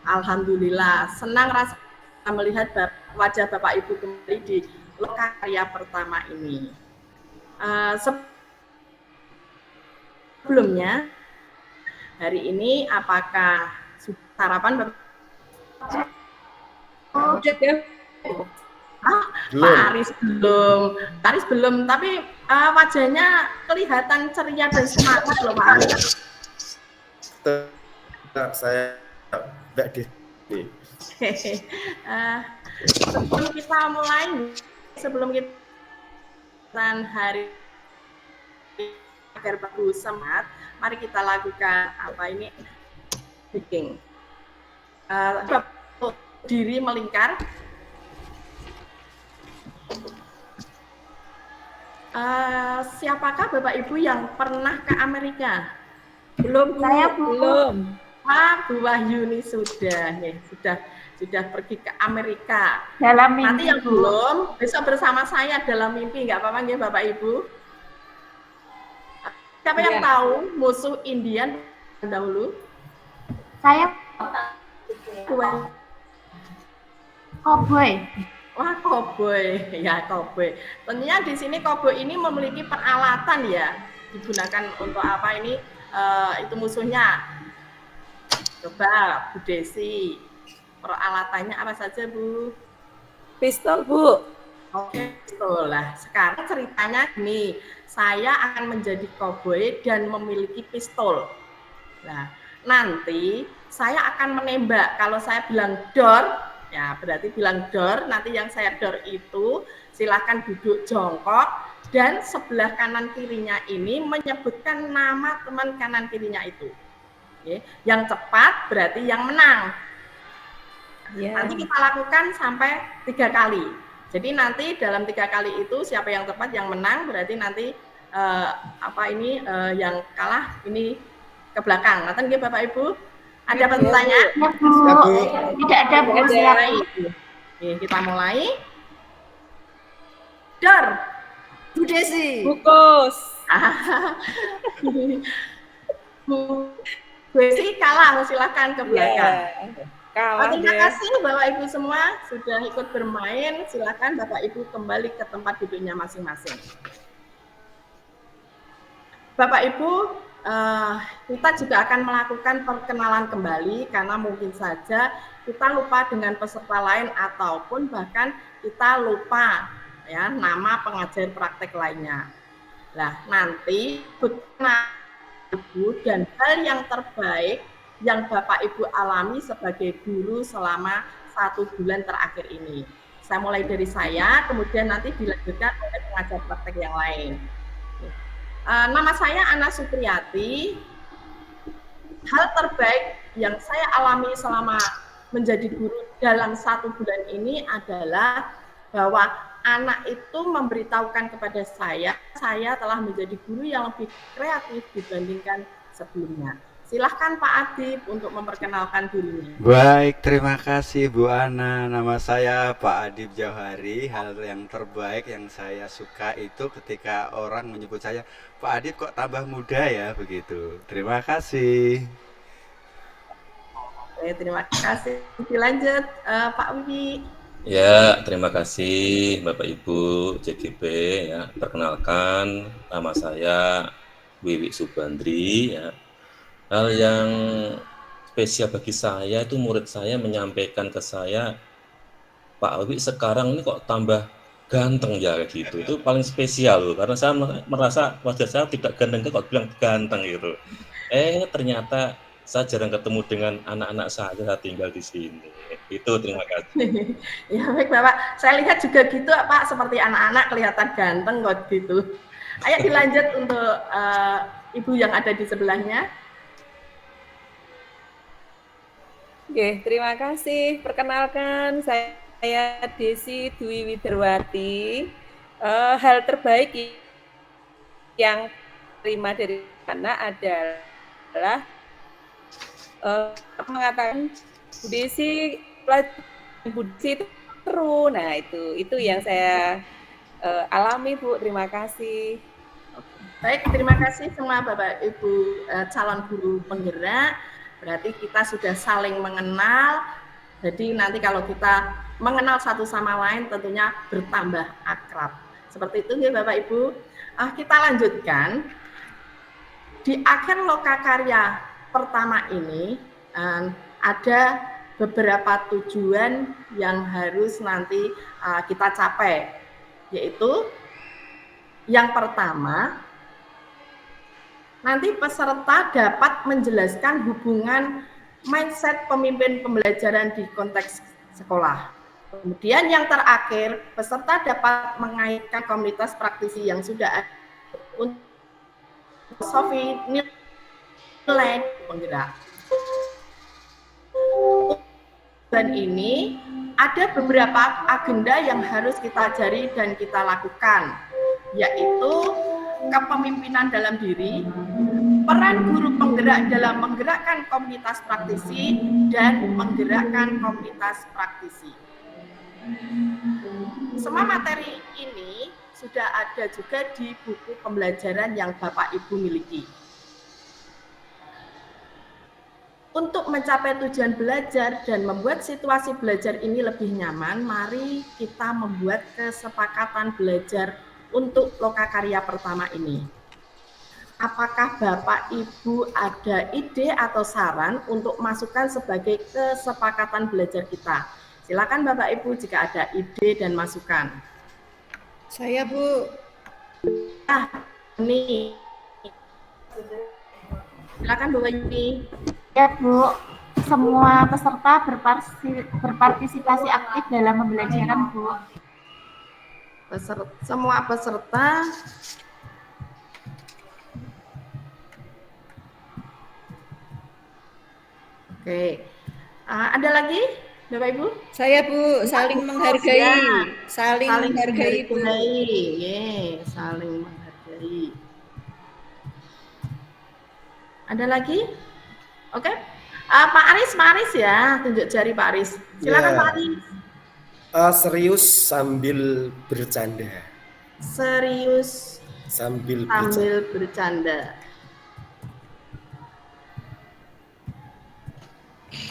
Alhamdulillah, senang rasa melihat wajah Bapak Ibu kembali di Lokakarya pertama ini. Sebelumnya, hari ini apakah sarapan Bapak? Pak Aris belum, tapi wajahnya kelihatan ceria dan semangat loh Pak Aris. Saya Mbak Desi. Sebelum kita hari agar bagus semangat, mari kita lakukan speaking. Diri melingkar. Siapakah Bapak Ibu yang pernah ke Amerika? Belum, saya belum. Bu Wahyuni sudah pergi ke Amerika. Dalam mimpi. Nanti yang belum, besok bersama saya dalam mimpi, nggak apa-apa ya Bapak Ibu. Siapa yang tahu musuh Indian dahulu? Saya. Cowboy. Wah, cowboy. Ya, cowboy. Tentunya di sini cowboy ini memiliki peralatan ya. Digunakan untuk apa ini? Itu musuhnya. Coba Bu Desi, peralatannya apa saja Bu? Pistol Bu. Oke, pistol lah. Sekarang ceritanya gini, saya akan menjadi cowboy dan memiliki pistol. Nah, nanti saya akan menembak. Kalau saya bilang door, ya berarti bilang door. Nanti yang saya door itu silakan duduk jongkok dan sebelah kanan kirinya ini menyebutkan nama teman kanan kirinya itu. Oke. Yang cepat berarti yang menang. Nanti kita lakukan sampai 3 kali. Jadi nanti dalam 3 kali itu siapa yang tepat yang menang, berarti nanti yang kalah ini ke belakang. Nanti Bapak Ibu ada pertanyaan? Ya, Bu. Tidak ada Bu. Oke, kita mulai. Dor. Bu Desi. Bungkus. Bu Desi kalah, silakan ke belakang. Terima kasih Bapak Ibu semua sudah ikut bermain. Silakan Bapak Ibu kembali ke tempat duduknya masing-masing. Bapak Ibu, kita juga akan melakukan perkenalan kembali karena mungkin saja kita lupa dengan peserta lain ataupun bahkan kita lupa ya nama pengajar praktek lainnya. Nah, nanti Ibu dan hal yang terbaik yang Bapak Ibu alami sebagai guru selama 1 bulan terakhir ini. Saya mulai dari saya, kemudian nanti dilanjutkan oleh pengajar praktek yang lain. Nama saya Ana Supriyati. Hal terbaik yang saya alami selama menjadi guru dalam 1 bulan ini adalah bahwa anak itu memberitahukan kepada saya telah menjadi guru yang lebih kreatif dibandingkan sebelumnya. Silahkan Pak Adib untuk memperkenalkan dirinya. Baik, terima kasih Bu Ana. Nama saya Pak Adib Jauhari. Hal yang terbaik yang saya suka itu ketika orang menyebut saya, Pak Adib kok tambah muda ya, begitu. Terima kasih. Oke, terima kasih. Dilanjut Pak Wiwi. Ya, terima kasih Bapak Ibu JGB ya. Perkenalkan, nama saya Wiwi Subandri ya. Hal yang spesial bagi saya itu murid saya menyampaikan ke saya, Pak Wiwi sekarang ini kok tambah ganteng ya gitu. Itu paling spesial loh, karena saya merasa wajah saya tidak ganteng kok bilang ganteng gitu. Ternyata saya jarang ketemu dengan anak-anak saya tinggal di sini. Itu terima kasih. Ya baik Bapak, saya lihat juga gitu Pak, seperti anak-anak kelihatan ganteng kok gitu. Ayo dilanjut untuk Ibu yang ada di sebelahnya. Oke, terima kasih. Perkenalkan, saya Desi Dwi Widarwati. Hal terbaik yang terima dari anak adalah mengatakan Bu Desi itu seru. Nah, itu yang saya alami Bu. Terima kasih. Baik, terima kasih semua Bapak Ibu calon guru penggerak. Berarti kita sudah saling mengenal. Jadi nanti kalau kita mengenal satu sama lain tentunya bertambah akrab. Seperti itu ya Bapak Ibu. Kita lanjutkan. Di akhir lokakarya pertama ini ada beberapa tujuan yang harus nanti kita capai. Yaitu yang pertama, nanti peserta dapat menjelaskan hubungan mindset pemimpin pembelajaran di konteks sekolah. Kemudian yang terakhir, peserta dapat mengaitkan komunitas praktisi yang sudah ada untuk filosofi nilai penggerak. Dan ini ada beberapa agenda yang harus kita ajari dan kita lakukan, yaitu kepemimpinan dalam diri, peran guru penggerak dalam menggerakkan komunitas praktisi, dan menggerakkan komunitas praktisi. Semua materi ini sudah ada juga di buku pembelajaran yang Bapak Ibu miliki. Untuk mencapai tujuan belajar dan membuat situasi belajar ini lebih nyaman, mari kita membuat kesepakatan belajar untuk lokakarya pertama ini. Apakah Bapak Ibu ada ide atau saran untuk masukan sebagai kesepakatan belajar kita? Silakan Bapak Ibu jika ada ide dan masukan. Saya Bu. Ini. Silakan Bu Wini. Ya Bu, semua peserta berpartisipasi aktif dalam pembelajaran Bu. Semua peserta Oke. Ada lagi Bapak Ibu? Saya Bu, saling menghargai. Ya. Saling menghargai Bu. Saling menghargai. Ada lagi? Oke. Pak Aris ya, tunjuk jari Pak Aris. Silakan Pak Aris. Serius sambil bercanda. Serius sambil bercanda.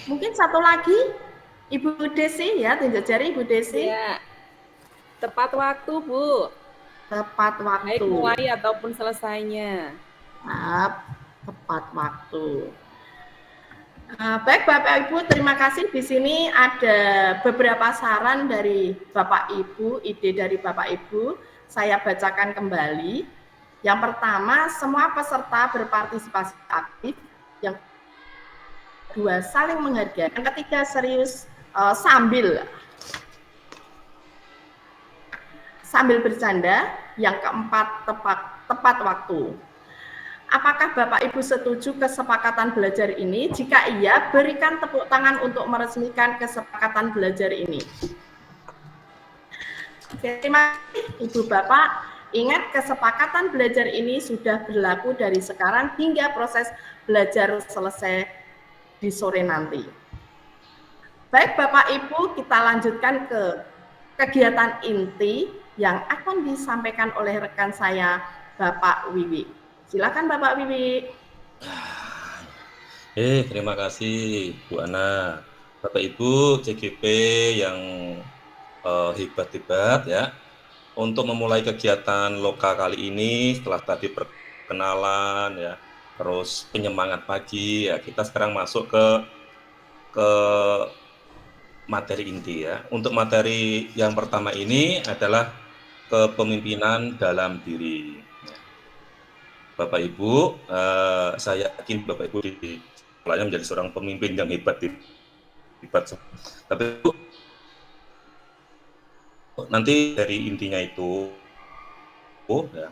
Mungkin satu lagi, Ibu Desi ya, tunjuk jari Ibu Desi. Ya. Tepat waktu, Bu. Tepat waktu. Baik mulai ataupun selesainya. Tepat waktu. Baik Bapak Ibu, terima kasih. Di sini ada beberapa saran dari Bapak Ibu, ide dari Bapak Ibu. Saya bacakan kembali. Yang pertama, semua peserta berpartisipasi aktif. Yang kedua, saling menghargai. Yang ketiga, serius sambil bercanda. Yang keempat, tepat waktu. Apakah Bapak Ibu setuju kesepakatan belajar ini? Jika iya, berikan tepuk tangan untuk meresmikan kesepakatan belajar ini. Oke, terima kasih Ibu Bapak. Ingat, kesepakatan belajar ini sudah berlaku dari sekarang hingga proses belajar selesai di sore nanti. Baik Bapak Ibu, kita lanjutkan ke kegiatan inti yang akan disampaikan oleh rekan saya, Bapak Wiwi. Silakan Bapak Wiwi. Terima kasih Bu Ana. Bapak Ibu CGP yang hebat-hebat ya. Untuk memulai kegiatan loka kali ini, setelah tadi perkenalan ya, terus penyemangat pagi ya, kita sekarang masuk ke materi inti ya. Untuk materi yang pertama ini adalah kepemimpinan dalam diri. Bapak Ibu, saya yakin Bapak Ibu di sekolahnya menjadi seorang pemimpin yang hebat. Tapi nanti dari intinya itu, ya,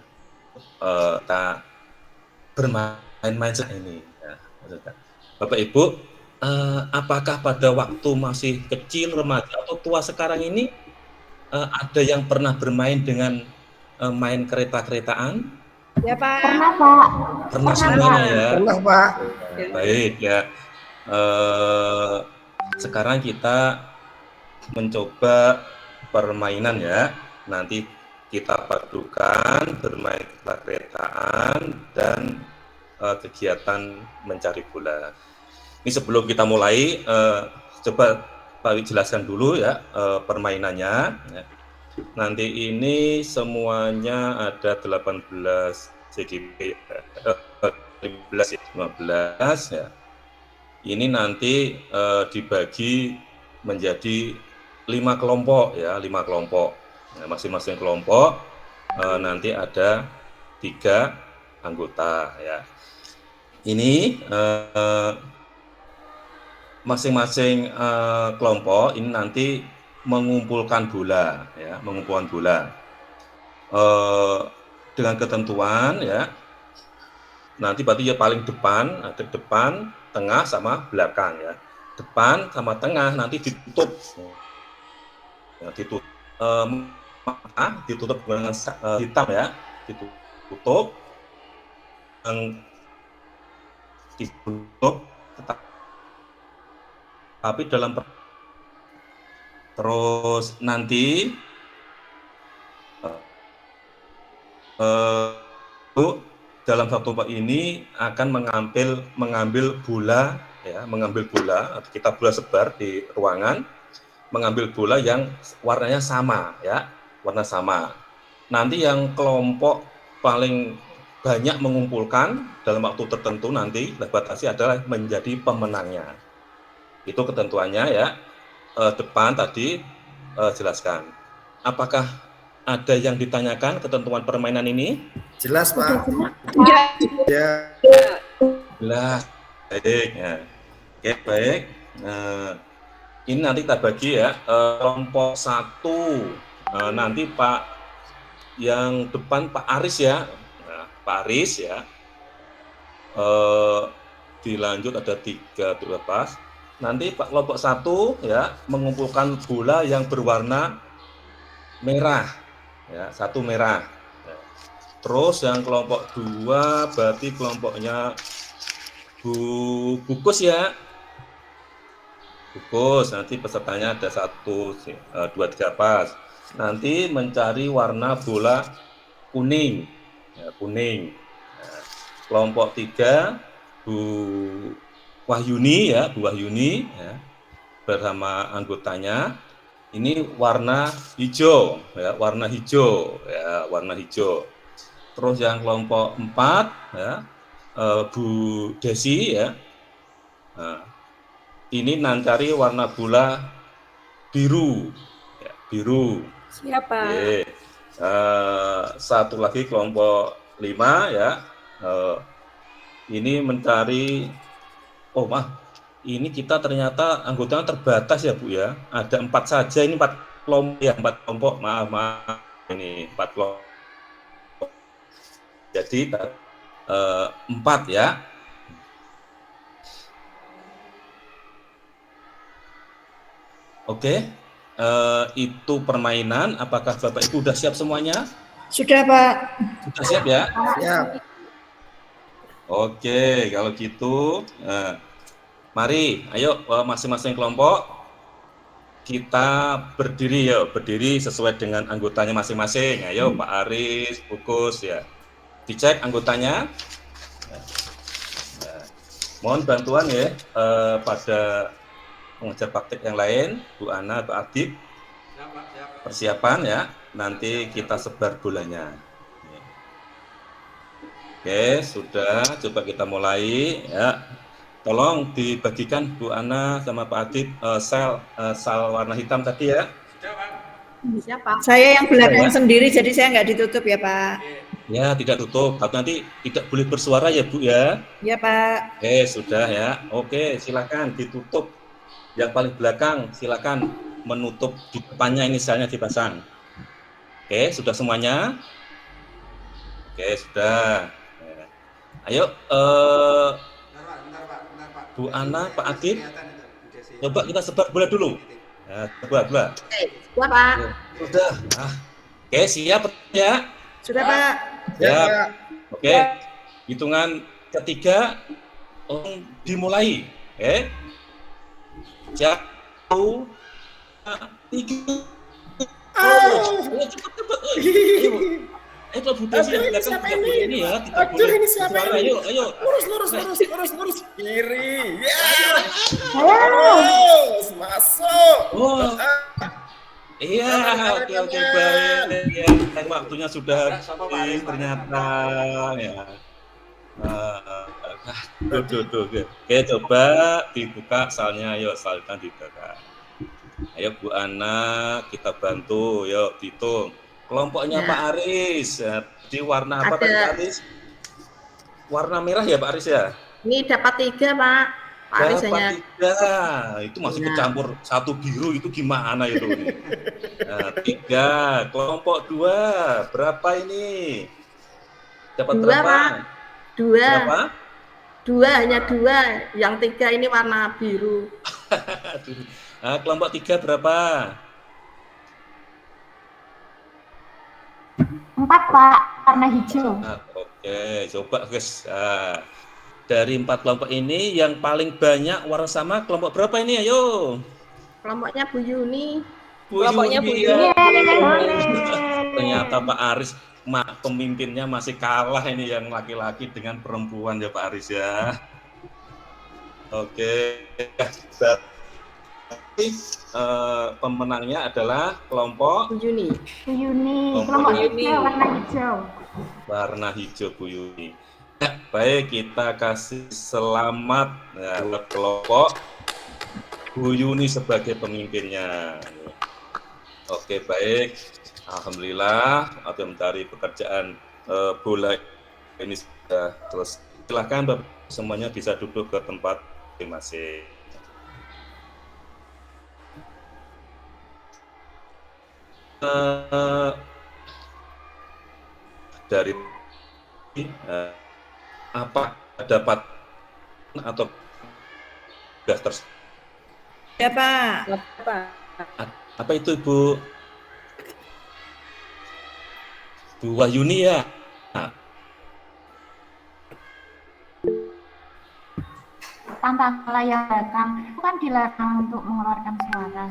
kita bermain-main ini. Ya, Bapak Ibu, apakah pada waktu masih kecil, remaja atau tua sekarang ini ada yang pernah bermain dengan main kereta-keretaan? Ya Pak. Pernah Pak. Pernah semuanya ya. Pernah Pak. Baik ya. Sekarang kita mencoba permainan ya. Nanti kita padukan bermain kereta-keretaan dan kegiatan mencari bola. Ini sebelum kita mulai, coba Pak Wi jelaskan dulu ya permainannya. Ya. Nanti ini semuanya ada 18 CGP, 15 ya. Ini nanti dibagi menjadi 5 kelompok ya, 5 kelompok. Nah, masing-masing kelompok nanti ada 3 anggota ya. Ini masing-masing kelompok ini nanti mengumpulkan bola ya, mengumpulkan bola dengan ketentuan ya. Nanti berarti ya paling depan, ada depan, tengah sama belakang ya. Depan sama tengah nanti ditutup. Ya, ditutup dengan hitam ya, ditutup tapi dalam terus nanti dalam satu tempat ini akan mengambil bola ya, mengambil bola, kita bola sebar di ruangan, mengambil bola yang warnanya sama ya, warna sama. Nanti yang kelompok paling banyak mengumpulkan dalam waktu tertentu nanti batasi adalah menjadi pemenangnya. Itu ketentuannya ya. Depan tadi jelaskan. Apakah ada yang ditanyakan ketentuan permainan ini? Jelas, Pak. Ya. Jelas. Baik. Ya. Oke, baik. Ini nanti kita bagi ya. Kelompok 1 nanti Pak yang depan Pak Aris ya. Nah, Pak Aris ya. Dilanjut ada 3 lepas. Nanti Pak kelompok 1 ya mengumpulkan bola yang berwarna merah ya, 1 merah. Ya. Terus yang kelompok 2 berarti kelompoknya Bu Bukus ya. Bukus nanti pesertanya ada 1, 2, 3 pas. Nanti mencari warna bola kuning. Ya, kuning. Nah, kelompok 3 Bu Wahyuni ya, Bu Wahyuni ya, bersama anggotanya ini warna hijau ya, warna hijau ya, warna hijau. Terus yang kelompok 4 ya, Bu Desi ya, nah, ini nancari warna bola biru ya, biru. Siapa? Oke. Satu lagi kelompok 5 ya, ini mencari ini kita ternyata anggotanya terbatas ya Bu ya. Ada 4 saja, ini 4 kelompok ya, 4 kelompok. Maaf. Ini 4 kelompok. Jadi 4 ya. Oke. Itu permainan. Apakah Bapak Ibu sudah siap semuanya? Sudah, Pak. Sudah siap ya? Siap. Oke, kalau gitu, mari, ayo masing-masing kelompok kita berdiri ya, berdiri sesuai dengan anggotanya masing-masing. Ayo Pak Aris, Bukus ya, dicek anggotanya. Mohon bantuan ya pada pengajar praktik yang lain, Bu Ana, Pak Adib, persiapan ya. Nanti kita sebar bolanya. Oke, sudah. Coba kita mulai ya. Tolong dibagikan Bu Ana sama Pak Adib sel warna hitam tadi ya. Siapa? Saya yang belakang sendiri, jadi saya nggak ditutup ya, Pak. Ya, tidak tutup. Tapi nanti tidak boleh bersuara ya, Bu ya. Ya, Pak. Oke, sudah ya. Oke, silakan ditutup. Yang paling belakang silakan menutup di depannya, inisialnya dipasang. Oke, sudah semuanya? Oke, sudah. Ayo, Bu Ana, Pak Adib, coba kita sebar bola dulu. Ya, sebar bola. Siap, Pak. Sudah. Oke, siap ya? Sudah, Pak. Siap. Oke, hitungan ketiga dimulai. Oke. Siap. 1, 2, 3. Kalau Bu Desi yang Aduh, ini belakang siapa tidak ini? boleh ini ya, tidak Aduh, boleh ini siapa suara. ini? Ayo. Lurus. Kiri. Ya. Ayo. Terus, masuk. Oh, iya, Tangan oke kanan. baik. Ya, waktunya sudah habis ternyata ya. Tuh. Oke, coba dibuka salnya, ayo salkan dibuka. Ayo Bu Ana, kita bantu, yuk dihitung. Kelompoknya Ya. Pak Aris, di warna apa tadi Pak Ada. Aris? Warna merah ya Pak Aris ya? Ini dapat 3, Pak. Pak Aris hanya. Dapat 3, itu masih Ya. kecampur 1 biru itu gimana itu? Nah, 3, kelompok 2, berapa ini? Dapat 2, berapa? Pak. 2. Berapa? 2, hanya 2. Yang 3 ini warna biru. Nah, kelompok 3 berapa? 4, Pak, warna hijau. Nah, oke, coba guys. Nah, dari 4 kelompok ini yang paling banyak warna sama kelompok berapa ini? Ayo. Kelompoknya Bu Yuni. Kelompoknya Bu Yuni, ya. Yuni. Ternyata Pak Aris pemimpinnya masih kalah ini yang laki-laki dengan perempuan ya Pak Aris ya. Oke. Berarti pemenangnya adalah kelompok Bu Yuni. Bu Yuni, Kelompok kelompok Yuni. hijau, warna hijau. warna hijau Bu Yuni. Baik, kita kasih selamat buat kelompok Bu Yuni sebagai pemimpinnya. Oke, baik. Alhamdulillah, atau mencari pekerjaan bola ini sudah terus. Silahkan Bapak semuanya bisa duduk ke tempat masing-masing. Dari apa dapat atau sudah Ya, Pak. Apa? apa itu Bu Wahyuni ya? Tantangan layar belakang itu kan dilarang untuk mengeluarkan suara,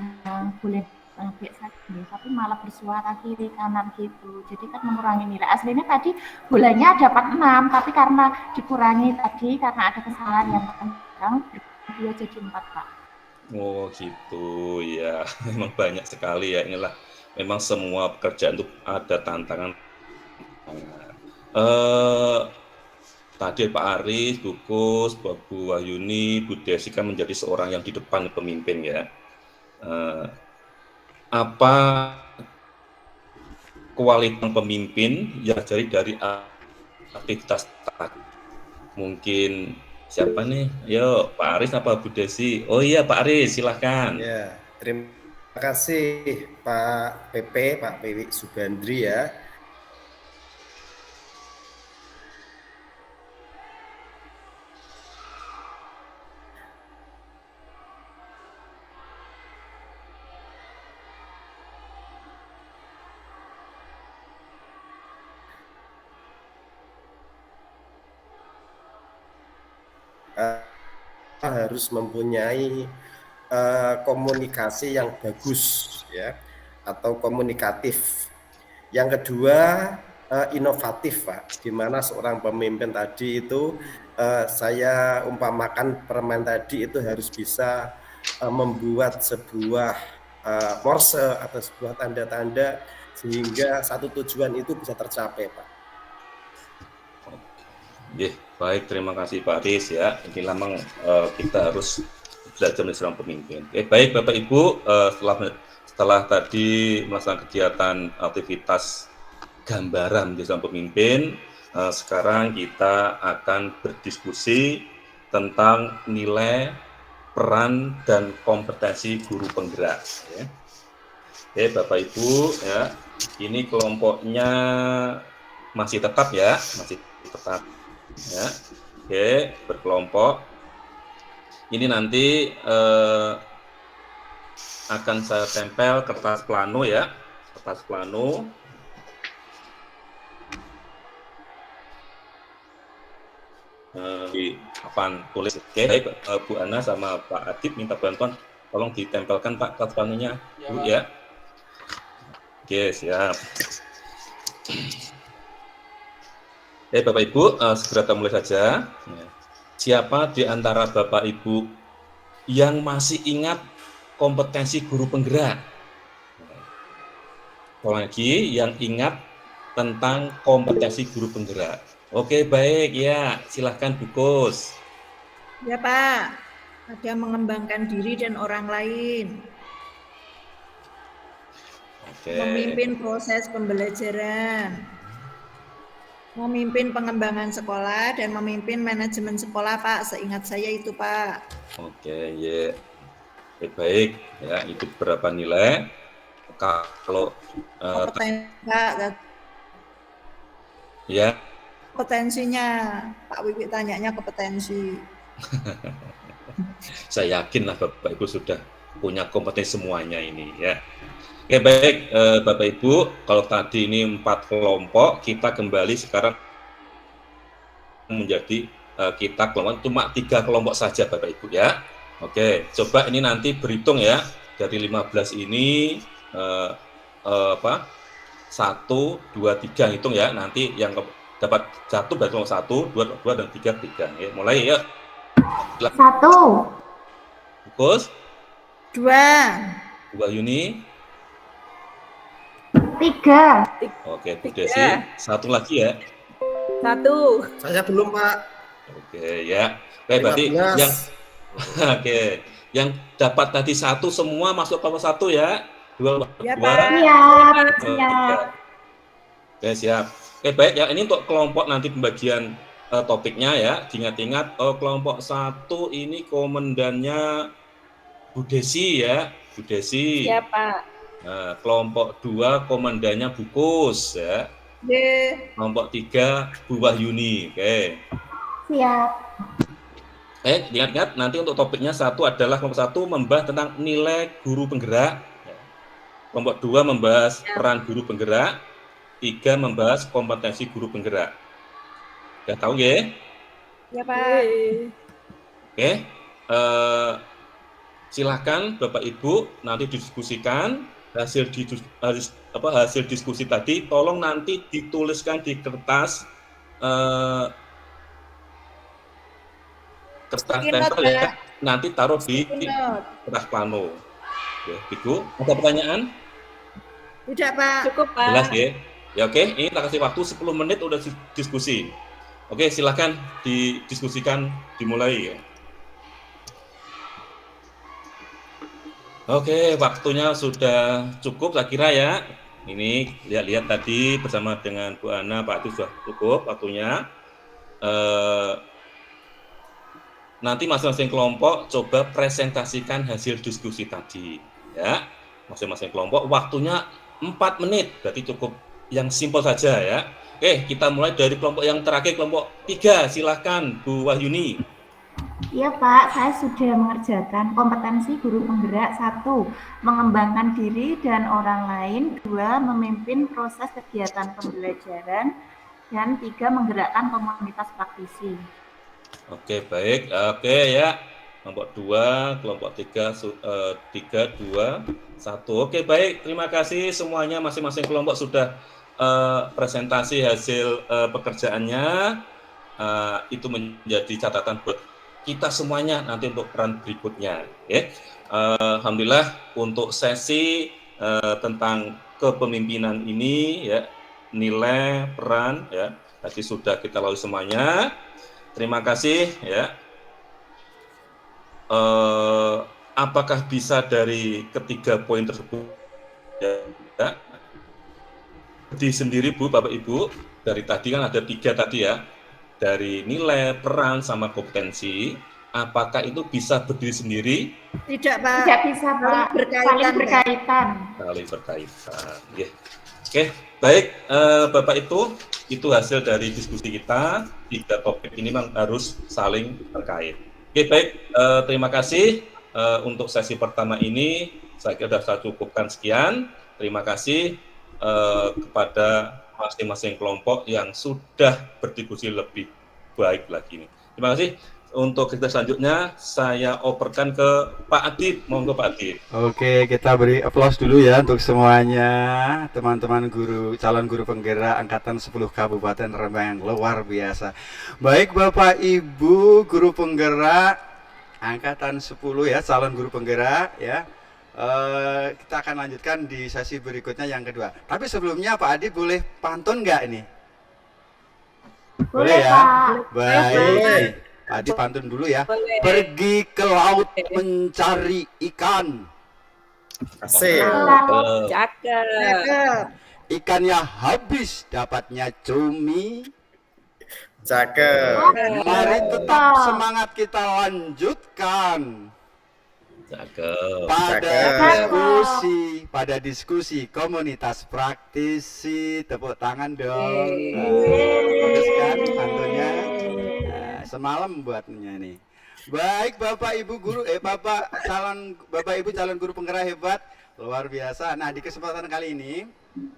boleh biasa saja, tapi malah bersuara kiri kanan gitu, jadi kan mengurangi nilai. Aslinya tadi bolanya dapat 6, tapi karena dikurangi tadi karena ada kesalahan yang kadang dia jadi 4, Pak. Oh gitu ya, memang banyak sekali ya, inilah memang semua pekerjaan itu ada tantangan. Tadi Pak Aris, Bu Kus, Bu Wahyuni, Bu Desi kan menjadi seorang yang di depan pemimpin ya. Apa kualitas pemimpin yang dari aktivitas tadi? Mungkin siapa nih? Yo, Pak Aris apa Bu Desi? Oh iya Pak Aris, silahkan. Ya, terima kasih Pak PP, Pak Wiwik Subandri ya. Harus mempunyai komunikasi yang bagus ya, atau komunikatif. Yang kedua inovatif Pak, di mana seorang pemimpin tadi itu saya umpamakan permen tadi itu harus bisa membuat sebuah morse atau sebuah tanda-tanda sehingga satu tujuan itu bisa tercapai Pak. Baik, terima kasih Pak Aris ya. Ini memang kita harus belajar menjadi seorang pemimpin. Baik Bapak Ibu, setelah tadi melaksanakan kegiatan aktivitas gambaran menjadi seorang pemimpin, sekarang kita akan berdiskusi tentang nilai, peran dan kompetensi guru penggerak. Ya. Bapak Ibu ya, ini kelompoknya masih tetap ya, masih tetap. Ya, berkelompok. Ini nanti akan saya tempel kertas plano ya, kertas plano. Di papan tulis. Baik, Bu Ana sama Pak Adib minta bantuan, tolong ditempelkan Pak kertas planonya, Bu ya. Siap. Bapak Ibu, segera kita mulai saja. Ya. Siapa di antara Bapak Ibu yang masih ingat kompetensi guru penggerak? Lagi yang ingat tentang kompetensi guru penggerak. Oke, baik ya. Silahkan Bu Kus. Ya Pak, ada mengembangkan diri dan orang lain, Oke. memimpin proses pembelajaran, memimpin pengembangan sekolah dan memimpin manajemen sekolah Pak. Seingat saya itu Pak. Oke, ya. Baik, ya. Itu berapa nilai? Kalau Kompetensi Pak, ya, kompetensinya Pak Wiwi tanyanya kompetensi. saya yakin lah Bapak Ibu sudah punya kompetensi semuanya ini ya. Oke, baik Bapak Ibu, kalau tadi ini 4 kelompok, kita kembali sekarang menjadi kita kelompok cuma 3 kelompok saja Bapak Ibu ya. Oke, coba ini nanti berhitung ya, dari 15 ini 1, 2, 3 hitung ya, nanti yang dapat 1 berarti 1, 2, 2 dan 3 ya. Mulai ya. 1, Fokus. 2, Yuni. 3, Oke, Bu Desi. 1 lagi ya. 1. Saya belum, Pak. Oke, ya. Oke, berarti 15. yang oke, yang dapat tadi 1 semua masuk kelompok 1 ya. 2, ya 2. Pak. siap, Oh, siap. oke, siap. Oke, baik ya. Ini untuk kelompok nanti pembagian topiknya ya. Ingat-ingat kelompok 1 ini komandannya Bu Desi ya. Bu Desi. Siap, Pak. Nah, kelompok 2 komandannya Bu Kus ya. Ye. Kelompok 3 Bu Wahyuni. Oke. Siap. Ingat-ingat nanti untuk topiknya 1 adalah kelompok 1 membahas tentang nilai guru penggerak. Kelompok 2 membahas peran guru penggerak. 3 membahas kompetensi guru penggerak. Udah tahu ya? Ya Pak. Oke. Silakan Bapak Ibu nanti didiskusikan hasil diskusi tadi. Tolong nanti dituliskan di kertas tempel ya. Nanti taruh di kertas plano. Ya, Ibu, ada pertanyaan? Tidak Pak. Cukup, Pak. Jelas ya? Ya oke, ini kita kasih waktu 10 menit udah diskusi. Oke, silakan didiskusikan, dimulai ya. Oke, waktunya sudah cukup saya kira ya. Ini lihat-lihat tadi bersama dengan Bu Ana, Pak itu sudah cukup waktunya. Nanti masing-masing kelompok coba presentasikan hasil diskusi tadi ya. Masing-masing kelompok waktunya 4 menit, berarti cukup yang simpel saja ya. Oke, kita mulai dari kelompok yang terakhir, kelompok 3. Silahkan Bu Wahyuni. Iya Pak, saya sudah mengerjakan kompetensi guru penggerak. 1, mengembangkan diri dan orang lain. 2, memimpin proses kegiatan pembelajaran. Dan 3, menggerakkan komunitas praktisi. Oke, baik. Oke ya. Kelompok 2, kelompok 3, 2, 1. Oke, baik. Terima kasih semuanya. Masing-masing kelompok sudah presentasi hasil pekerjaannya. Itu menjadi catatan buat kita semuanya nanti untuk peran berikutnya. Ya. Alhamdulillah untuk sesi tentang kepemimpinan ini ya, nilai peran ya, tadi sudah kita lalui semuanya. Terima kasih ya. Apakah bisa dari ketiga poin tersebut ya, di sendiri Bu, Bapak Ibu, dari tadi kan ada 3 tadi ya, dari nilai, peran, sama kompetensi, apakah itu bisa berdiri sendiri? Tidak Pak. Tidak bisa Pak, saling berkaitan. Saling berkaitan. Ya. Oke, baik Bapak itu hasil dari diskusi kita. 3 topik ini memang harus saling terkait. Oke, baik. Terima kasih untuk sesi pertama ini. Saya kira sudah saya cukupkan sekian. Terima kasih kepada masing-masing kelompok yang sudah berdiskusi lebih baik lagi ini. Terima kasih. untuk kita selanjutnya saya operkan ke Pak Adib. Monggo Pak Adib. Oke, kita beri aplaus dulu ya untuk semuanya, teman-teman guru, calon guru penggerak angkatan 10 Kabupaten Rembang yang luar biasa. Baik Bapak Ibu guru penggerak angkatan 10 ya, calon guru penggerak ya. Kita akan lanjutkan di sesi berikutnya yang kedua. Tapi sebelumnya Pak Adib boleh pantun nggak ini? Boleh ya? Pak. Baik. Pak Adib pantun dulu ya. Boleh. Pergi ke laut mencari ikan. Asik. Cakep. Cakep. Ikannya habis, dapatnya cumi. Cakep. Mari tetap semangat kita lanjutkan. Cakep. Pada diskusi komunitas praktisi. Tepuk tangan dong. Bagus kan pantunnya? Nah, semalam buatnya nih. Baik Bapak Ibu guru, Bapak Ibu calon guru penggerak hebat, luar biasa. Nah, di kesempatan kali ini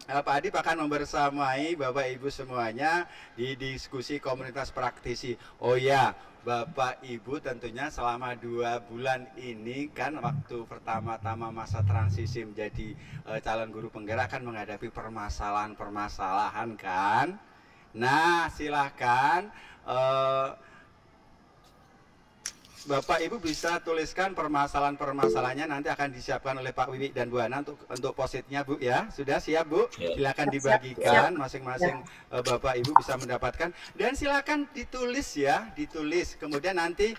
Pak Adib akan membersamai Bapak Ibu semuanya di diskusi komunitas praktisi. Oh ya, Bapak Ibu tentunya selama 2 bulan ini kan waktu pertama-tama masa transisi menjadi calon guru penggerak kan menghadapi permasalahan kan. Nah, silahkan Bapak Ibu bisa tuliskan permasalahannya nanti akan disiapkan oleh Pak Wiwi dan Bu Ana untuk post-itnya Bu ya. Sudah siap Bu? Silakan dibagikan masing-masing Bapak Ibu bisa mendapatkan dan silakan ditulis ya, ditulis. Kemudian nanti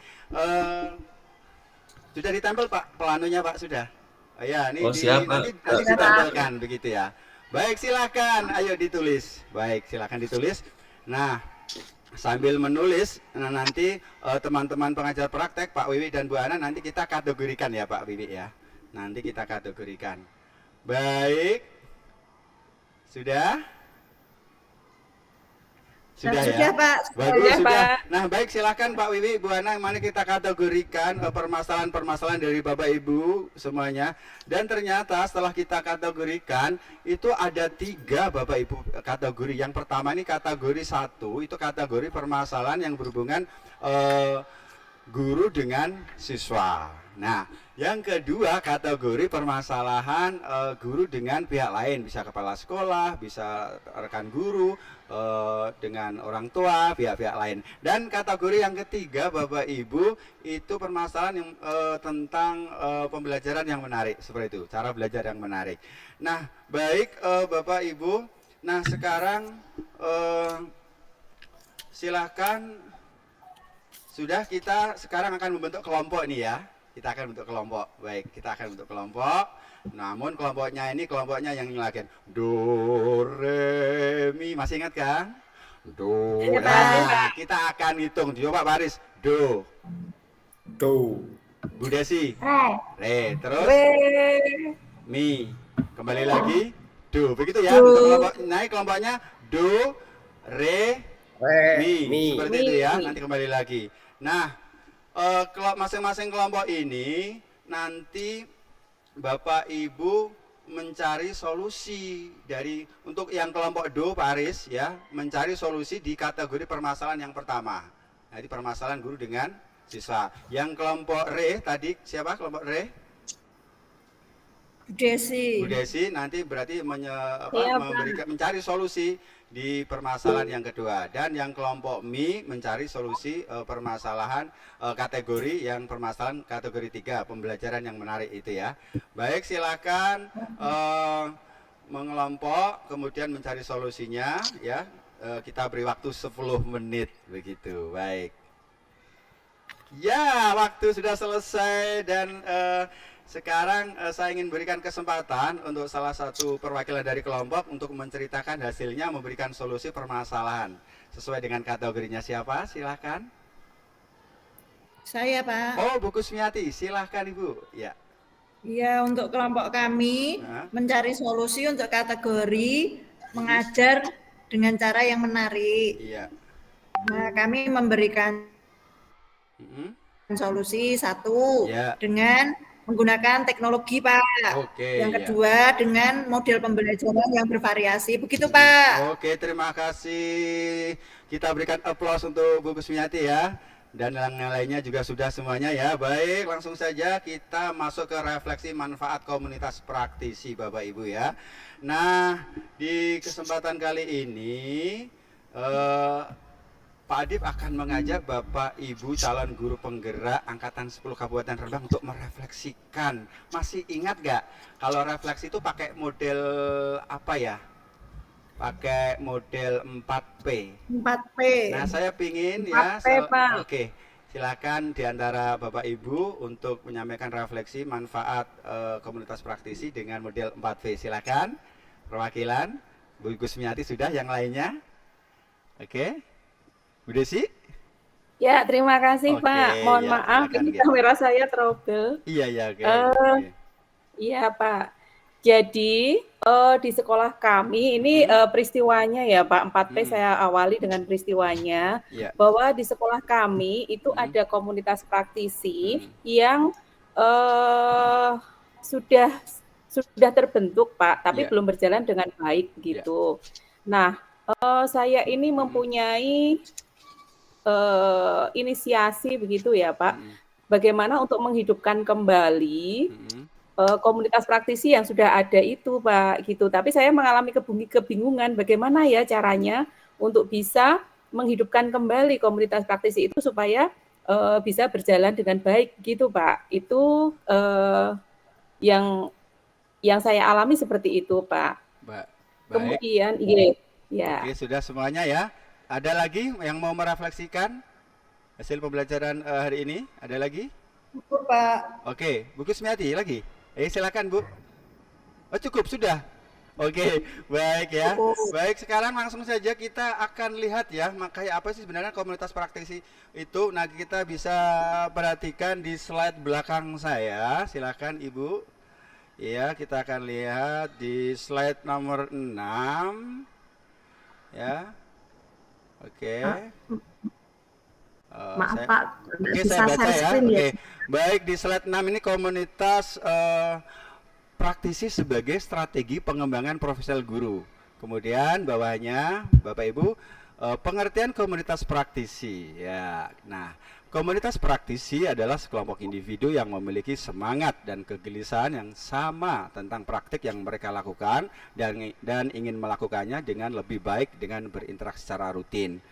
sudah ditempel Pak planonya Pak sudah. Ya, ini nanti ditempelkan begitu ya. Baik, silakan. Ayo ditulis. Baik, silakan ditulis. Nah, sambil menulis, nanti teman-teman pengajar praktek Pak Wiwi dan Bu Ana nanti kita kategorikan ya Pak Wiwi ya. Nanti kita kategorikan. Baik. Sudah? Sudah ya? Pak. Bagus, sudah. Nah, baik silakan Pak Wiwi, Bu Ana, mari kita kategorikan permasalahan-permasalahan dari Bapak Ibu semuanya. Dan ternyata setelah kita kategorikan, itu ada 3 Bapak Ibu kategori. Yang pertama ini kategori 1, itu kategori permasalahan yang berhubungan guru dengan siswa. Nah, yang kedua kategori permasalahan guru dengan pihak lain, bisa kepala sekolah, bisa rekan guru, dengan orang tua, pihak-pihak lain. Dan kategori yang ketiga Bapak Ibu itu permasalahan yang tentang pembelajaran yang menarik, seperti itu, cara belajar yang menarik. Nah, baik Bapak Ibu. Nah, sekarang silahkan, sudah kita sekarang akan membentuk kelompok nih ya. Kita akan bentuk kelompok. Baik, kita akan bentuk kelompok. Namun kelompoknya yang lagi do re mi, masih ingat kan? Do. Nah, kita akan hitung. Coba Baris. Do. Bu Desi. Re. Terus mi. Kembali lagi. Do. Begitu ya. Bentuk kelompok. Naik kelompoknya do, re, mi. Seperti itu ya. Nanti kembali lagi. Nah, masing-masing kelompok ini nanti Bapak Ibu mencari solusi untuk yang kelompok do Pak Aris ya, mencari solusi di kategori permasalahan yang pertama. Jadi permasalahan guru dengan siswa. Yang kelompok re tadi siapa kelompok re? Bu Desi nanti berarti mencari solusi di permasalahan yang kedua, dan yang kelompok mi mencari solusi permasalahan kategori yang permasalahan kategori 3, pembelajaran yang menarik itu ya. Baik, silakan mengelompok kemudian mencari solusinya ya. Kita beri waktu 10 menit begitu. Baik. Ya, waktu sudah selesai dan sekarang saya ingin berikan kesempatan untuk salah satu perwakilan dari kelompok untuk menceritakan hasilnya, memberikan solusi permasalahan sesuai dengan kategorinya. Siapa? Silahkan. Saya Pak. Oh, Bu Kusmiati, silahkan Ibu. Ya. Iya, untuk kelompok kami mencari solusi untuk kategori mengajar dengan cara yang menarik. Iya. Nah, kami memberikan solusi 1 dengan menggunakan teknologi Pak. Oke, yang kedua dengan model pembelajaran yang bervariasi. Begitu Pak. Oke, terima kasih. Kita berikan aplaus untuk Bu Kusmiati ya. dan yang lainnya juga sudah semuanya ya. Baik, langsung saja kita masuk ke refleksi manfaat komunitas praktisi Bapak Ibu ya. Nah, di kesempatan kali ini Pak Adip akan mengajak Bapak Ibu calon guru penggerak Angkatan 10 Kabupaten Rembang untuk merefleksikan. Masih ingat gak kalau refleksi itu pakai model apa ya? Pakai model 4P. 4P. Nah, saya pingin 4P, ya. Pak. Oke, silakan diantara Bapak Ibu untuk menyampaikan refleksi manfaat komunitas praktisi dengan model 4P. Silakan. Perwakilan Bu Gusmiati sudah, yang lainnya. Oke. Bu Desi? Ya, terima kasih Oke, Pak. Mohon ya, maaf, silakan, ini Ge. kamera saya trouble. Iya, oke. Iya Pak. Jadi di sekolah kami ini peristiwanya ya Pak, 4P saya awali dengan peristiwanya Iya. bahwa di sekolah kami itu ada komunitas praktisi yang sudah terbentuk Pak, tapi Iya. belum berjalan dengan baik gitu. Nah, saya ini mempunyai inisiasi begitu ya Pak, bagaimana untuk menghidupkan kembali komunitas praktisi yang sudah ada itu Pak gitu. Tapi saya mengalami kebingungan bagaimana ya caranya untuk bisa menghidupkan kembali komunitas praktisi itu supaya bisa berjalan dengan baik gitu Pak. Itu yang saya alami seperti itu Pak. Baik. Kemudian ya. Oke, sudah semuanya ya. Ada lagi yang mau merefleksikan hasil pembelajaran hari ini? Ada lagi? Cukup, Pak. Oke, Bu Gusmiati lagi. Silakan Bu. Oh, cukup sudah. Oke, baik ya. Baik, sekarang langsung saja kita akan lihat ya, makanya apa sih sebenarnya komunitas praktisi itu. Nah, kita bisa perhatikan di slide belakang saya. Silakan Ibu. Ya, kita akan lihat di slide nomor 6. Ya. Oke. Maaf Pak, Oke, bisa saya baca share ya. screen ya. Oke. Baik, di slide 6 ini komunitas praktisi sebagai strategi pengembangan profesional guru. Kemudian bawahnya Bapak Ibu pengertian komunitas praktisi ya. Nah, komunitas praktisi adalah sekelompok individu yang memiliki semangat dan kegelisahan yang sama tentang praktik yang mereka lakukan dan ingin melakukannya dengan lebih baik dengan berinteraksi secara rutin.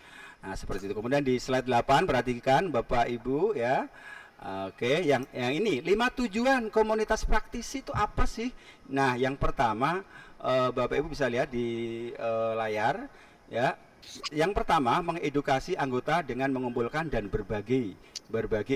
Nah, seperti itu. Kemudian di slide 8 perhatikan Bapak Ibu ya. Oke, yang ini 5 tujuan komunitas praktisi itu apa sih? Nah, yang pertama Bapak Ibu bisa lihat di layar ya. Yang pertama, mengedukasi anggota dengan mengumpulkan dan berbagi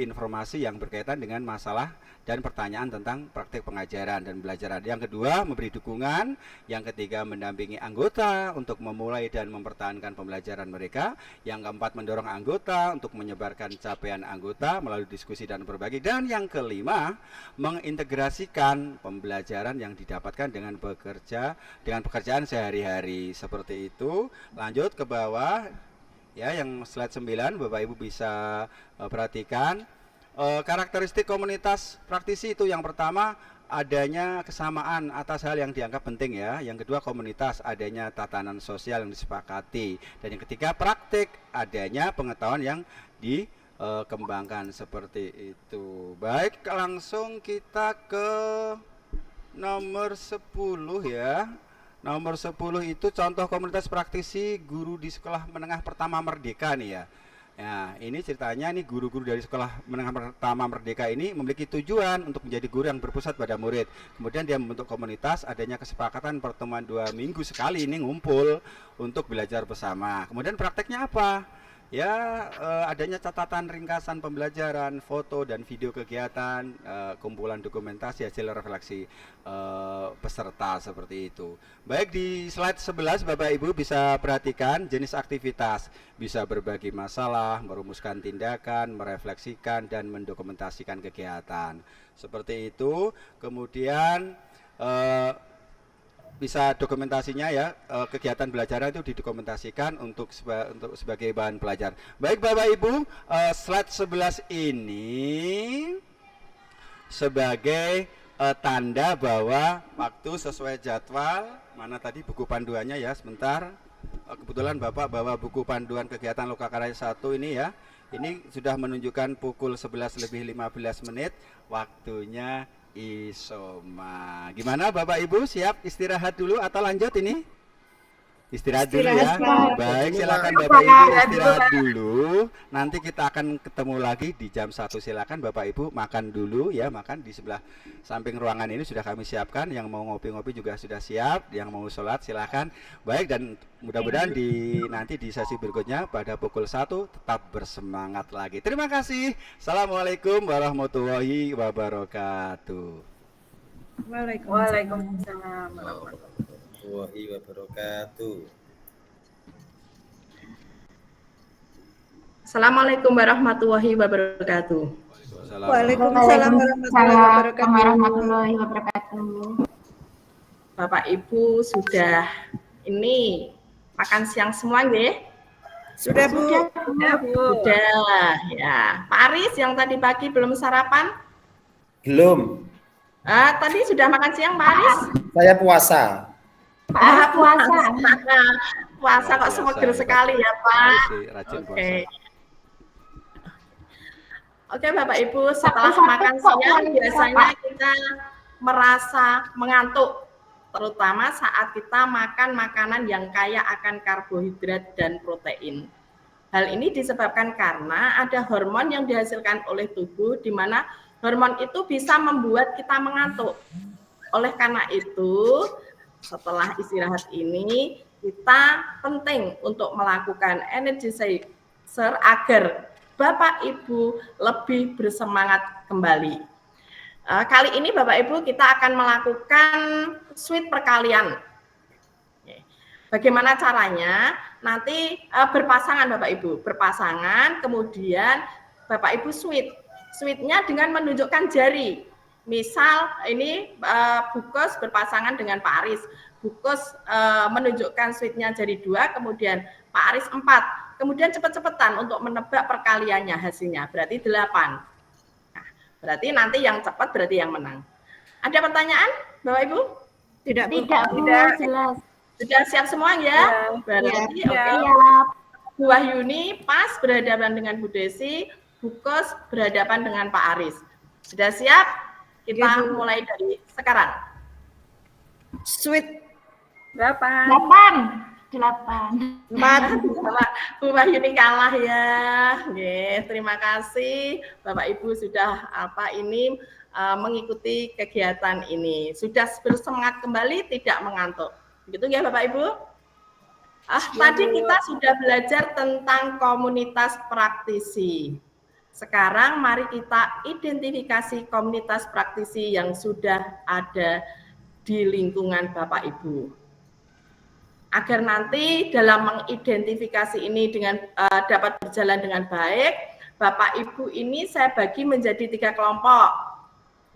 informasi yang berkaitan dengan masalah dan pertanyaan tentang praktik pengajaran dan pembelajaran. Yang kedua, memberi dukungan. Yang ketiga, mendampingi anggota untuk memulai dan mempertahankan pembelajaran mereka. Yang keempat, mendorong anggota untuk menyebarkan capaian anggota melalui diskusi dan berbagi. Dan yang kelima, mengintegrasikan pembelajaran yang didapatkan dengan pekerjaan sehari-hari. Seperti itu. Lanjut ke bawah ya, yang slide 9 Bapak Ibu bisa perhatikan karakteristik komunitas praktisi itu. Yang pertama, adanya kesamaan atas hal yang dianggap penting ya. Yang kedua, komunitas, adanya tatanan sosial yang disepakati. Dan yang ketiga, praktik, adanya pengetahuan yang dikembangkan. Seperti itu. Baik, langsung kita ke nomor 10 ya. Nomor 10 itu contoh komunitas praktisi guru di sekolah menengah pertama Merdeka nih ya. Ya, ini ceritanya nih guru-guru dari sekolah menengah pertama Merdeka ini memiliki tujuan untuk menjadi guru yang berpusat pada murid. Kemudian dia membentuk komunitas, adanya kesepakatan pertemuan 2 minggu sekali ini ngumpul untuk belajar bersama. Kemudian prakteknya apa? Ya, adanya catatan ringkasan pembelajaran, foto dan video kegiatan, kumpulan dokumentasi hasil refleksi peserta, seperti itu. Baik, di slide 11 Bapak Ibu bisa perhatikan jenis aktivitas, bisa berbagi masalah, merumuskan tindakan, merefleksikan dan mendokumentasikan kegiatan. Seperti itu. Kemudian bisa dokumentasinya ya, kegiatan belajar itu didokumentasikan untuk sebagai bahan pelajar. Baik Bapak Ibu, slide 11 ini sebagai tanda bahwa waktu sesuai jadwal. Mana tadi buku panduannya ya, sebentar. Kebetulan Bapak bawa buku panduan kegiatan Lokakarya 1 ini ya. Ini sudah menunjukkan pukul 11:15 waktunya isoma. Gimana Bapak Ibu, siap istirahat dulu atau lanjut ini? Istirahat dulu ya. Baik, silakan Bapak Ibu istirahat dulu. Nanti kita akan ketemu lagi di jam 1. Silakan Bapak Ibu makan dulu ya, makan di sebelah samping ruangan ini sudah kami siapkan. Yang mau ngopi-ngopi juga sudah siap, yang mau sholat silakan. Baik, dan mudah-mudahan nanti di sesi berikutnya pada pukul 1 tetap bersemangat lagi. Terima kasih. Assalamualaikum warahmatullahi wabarakatuh. Waalaikumsalam. Warahmatullahi wabarakatuh. Assalamualaikum warahmatullahi wabarakatuh. Waalaikumsalam warahmatullahi wabarakatuh. Bapak Ibu sudah ini makan siang semua nggih? Sudah Bu. Sudah ya. Pak Aris yang tadi pagi belum sarapan? Belum. Tadi sudah makan siang Pak Aris? Saya puasa. Puasa kok semeger sekali ya Pak. Oke Bapak Ibu, setelah makan siang biasanya kita merasa mengantuk, terutama saat kita makan makanan yang kaya akan karbohidrat dan protein. Hal ini disebabkan karena ada hormon yang dihasilkan oleh tubuh, di mana hormon itu bisa membuat kita mengantuk. Oleh karena itu, setelah istirahat ini, kita penting untuk melakukan energizer agar Bapak Ibu lebih bersemangat kembali. Kali ini Bapak Ibu kita akan melakukan switch perkalian. Bagaimana caranya? Nanti berpasangan Bapak Ibu, berpasangan, kemudian Bapak Ibu switch. Switch-nya dengan menunjukkan jari. Misal ini Bukos berpasangan dengan Pak Aris. Bukos menunjukkan switch-nya jari 2, kemudian Pak Aris 4. Kemudian cepat-cepatan untuk menebak perkaliannya hasilnya, berarti 8. Nah, berarti nanti yang cepat berarti yang menang. Ada pertanyaan Bapak Ibu? Tidak, jelas. Sudah siap semua ya? Berarti oke. Bu Wahyuni pas berhadapan dengan Bu Desi, Bukos berhadapan dengan Pak Aris. Sudah siap? Kita mulai dari sekarang. Sweet. 8. Bu Wahyuni kalah ya. Oke, terima kasih Bapak Ibu sudah mengikuti kegiatan ini. Sudah bersemangat kembali, tidak mengantuk. Begitu ya Bapak Ibu? Tadi kita sudah belajar tentang komunitas praktisi. Sekarang mari kita identifikasi komunitas praktisi yang sudah ada di lingkungan Bapak Ibu. Agar nanti dalam mengidentifikasi ini dapat berjalan dengan baik, Bapak Ibu ini saya bagi menjadi 3 kelompok.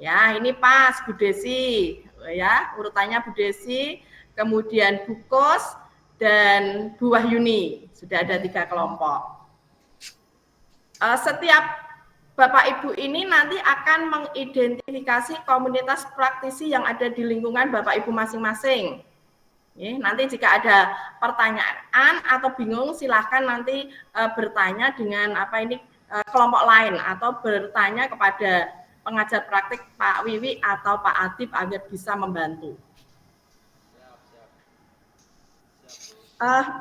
Ya, ini pas Bu Desi, ya urutannya Bu Desi, kemudian Bukos dan Bu Wahyuni. Sudah ada 3 kelompok. Setiap Bapak Ibu ini nanti akan mengidentifikasi komunitas praktisi yang ada di lingkungan Bapak Ibu masing-masing. Nanti jika ada pertanyaan atau bingung silahkan nanti bertanya dengan kelompok lain atau bertanya kepada pengajar praktik Pak Wiwi atau Pak Adib agar bisa membantu.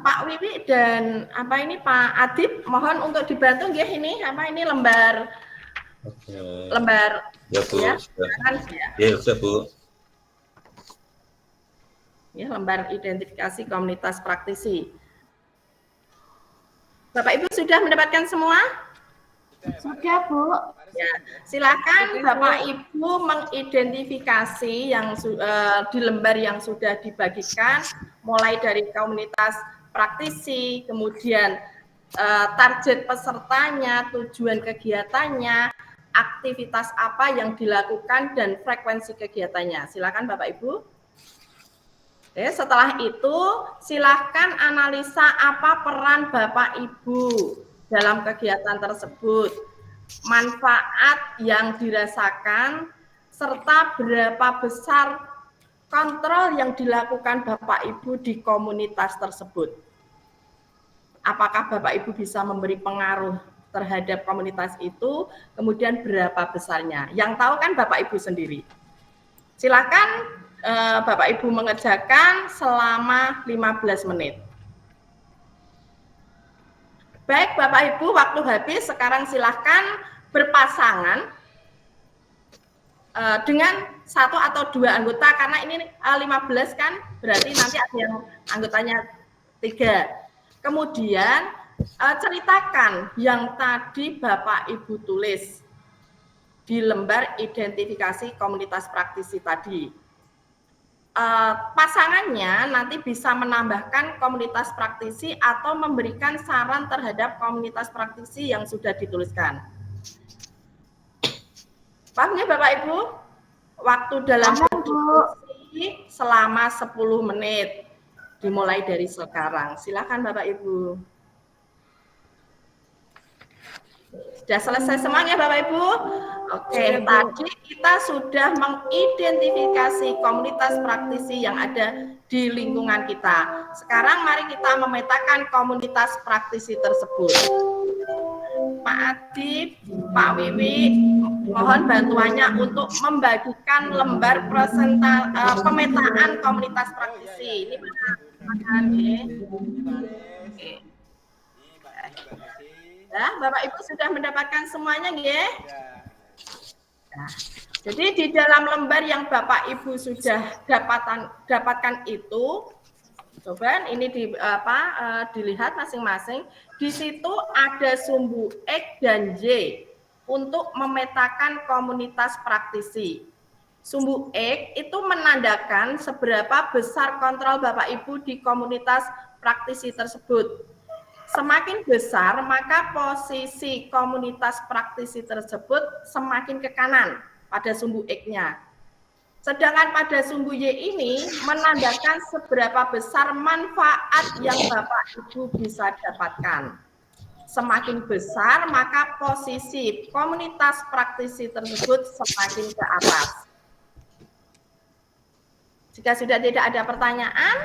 Pak Wiwi dan Pak Adib mohon untuk dibantu nggih ini lembar ya Bu. ya. Ya sudah Bu. Ya, lembar identifikasi komunitas praktisi. Bapak Ibu sudah mendapatkan semua? Sudah, Bu. Ya, silakan Bapak Ibu mengidentifikasi yang di lembar yang sudah dibagikan, mulai dari komunitas praktisi, kemudian target pesertanya, tujuan kegiatannya, aktivitas apa yang dilakukan, dan frekuensi kegiatannya. Silakan Bapak Ibu. Setelah itu, silakan analisa apa peran Bapak Ibu dalam kegiatan tersebut, manfaat yang dirasakan, serta berapa besar kontrol yang dilakukan Bapak Ibu di komunitas tersebut. Apakah Bapak Ibu bisa memberi pengaruh terhadap komunitas itu, kemudian berapa besarnya. Yang tahu kan Bapak Ibu sendiri. Silakan Bapak Ibu mengerjakan selama 15 menit. Baik Bapak Ibu, waktu habis, sekarang silahkan berpasangan dengan 1 atau 2 anggota, karena ini 15 kan, berarti nanti ada yang anggotanya 3. Kemudian ceritakan yang tadi Bapak Ibu tulis di lembar identifikasi komunitas praktisi tadi. Pasangannya nanti bisa menambahkan komunitas praktisi atau memberikan saran terhadap komunitas praktisi yang sudah dituliskan. Paham ya Bapak Ibu? Waktu dalam berdiskusi selama 10 menit. Dimulai dari sekarang. Silakan Bapak Ibu. Sudah selesai semuanya Bapak Ibu? Oke, tadi kita sudah mengidentifikasi komunitas praktisi yang ada di lingkungan kita. Sekarang mari kita memetakan komunitas praktisi tersebut. Pak Adib, Pak Wiwi, mohon bantuannya untuk membagikan lembar pemetaan komunitas praktisi. Ini Pak ya, Bapak Ibu sudah mendapatkan semuanya, nggih? Nah, jadi di dalam lembar yang Bapak Ibu sudah dapatkan itu, coba ini dilihat masing-masing. Di situ ada sumbu X dan Y untuk memetakan komunitas praktisi. Sumbu X itu menandakan seberapa besar kontrol Bapak Ibu di komunitas praktisi tersebut. Semakin besar, maka posisi komunitas praktisi tersebut semakin ke kanan pada sumbu X-nya. Sedangkan pada sumbu Y ini menandakan seberapa besar manfaat yang Bapak Ibu bisa dapatkan. Semakin besar, maka posisi komunitas praktisi tersebut semakin ke atas. Jika sudah tidak ada pertanyaan,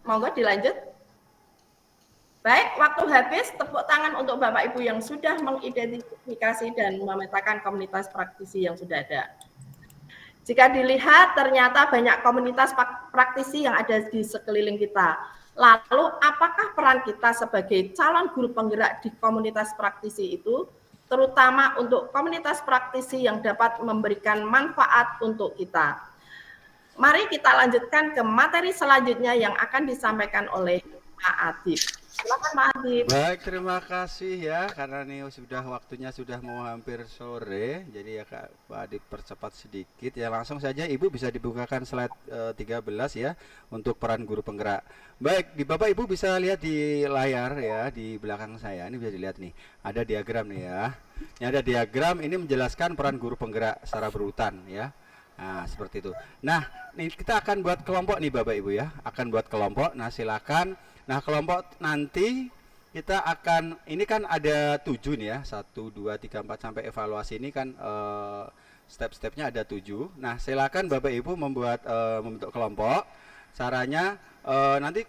monggo dilanjut. Baik, waktu habis, tepuk tangan untuk Bapak Ibu yang sudah mengidentifikasi dan memetakan komunitas praktisi yang sudah ada. Jika dilihat, ternyata banyak komunitas praktisi yang ada di sekeliling kita. Lalu, apakah peran kita sebagai calon guru penggerak di komunitas praktisi itu, terutama untuk komunitas praktisi yang dapat memberikan manfaat untuk kita? Mari kita lanjutkan ke materi selanjutnya yang akan disampaikan oleh Pak Adib. Silakan Pak Adib. Baik, terima kasih ya, karena ini waktunya sudah mau hampir sore, jadi ya Pak Adib percepat sedikit ya. Langsung saja Ibu bisa dibukakan slide 13 ya untuk peran guru penggerak. Baik, di Bapak Ibu bisa lihat di layar ya, di belakang saya ini bisa dilihat nih, ada diagram nih ya. Ini ada diagram, ini menjelaskan peran guru penggerak secara berurutan ya. Nah, seperti itu. Nah, nih kita akan buat kelompok nih Bapak Ibu ya, akan buat kelompok. Nah, silakan. Nah, kelompok nanti kita akan, ini kan ada 7 nih ya, 1, 2, 3, 4 sampai evaluasi ini kan step-stepnya ada 7. Nah, silakan Bapak Ibu membentuk kelompok. Caranya nanti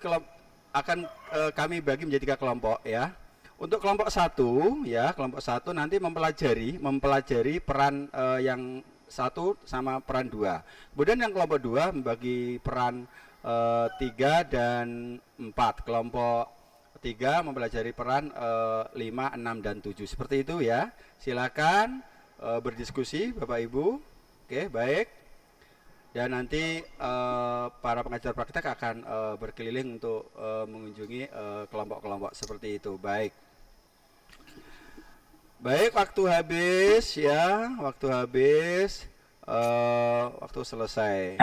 akan kami bagi menjadi 3 kelompok ya. Untuk kelompok 1 ya, kelompok 1 nanti mempelajari peran yang 1 sama peran 2. Kemudian yang kelompok 2 membagi peran 3 dan 4. Kelompok 3 mempelajari peran 5, 6, dan 7. Seperti itu ya. Silakan berdiskusi Bapak Ibu. Oke, baik. Dan nanti para pengajar praktek akan berkeliling untuk mengunjungi kelompok-kelompok seperti itu. Baik. Baik, waktu habis ya, waktu habis, waktu selesai.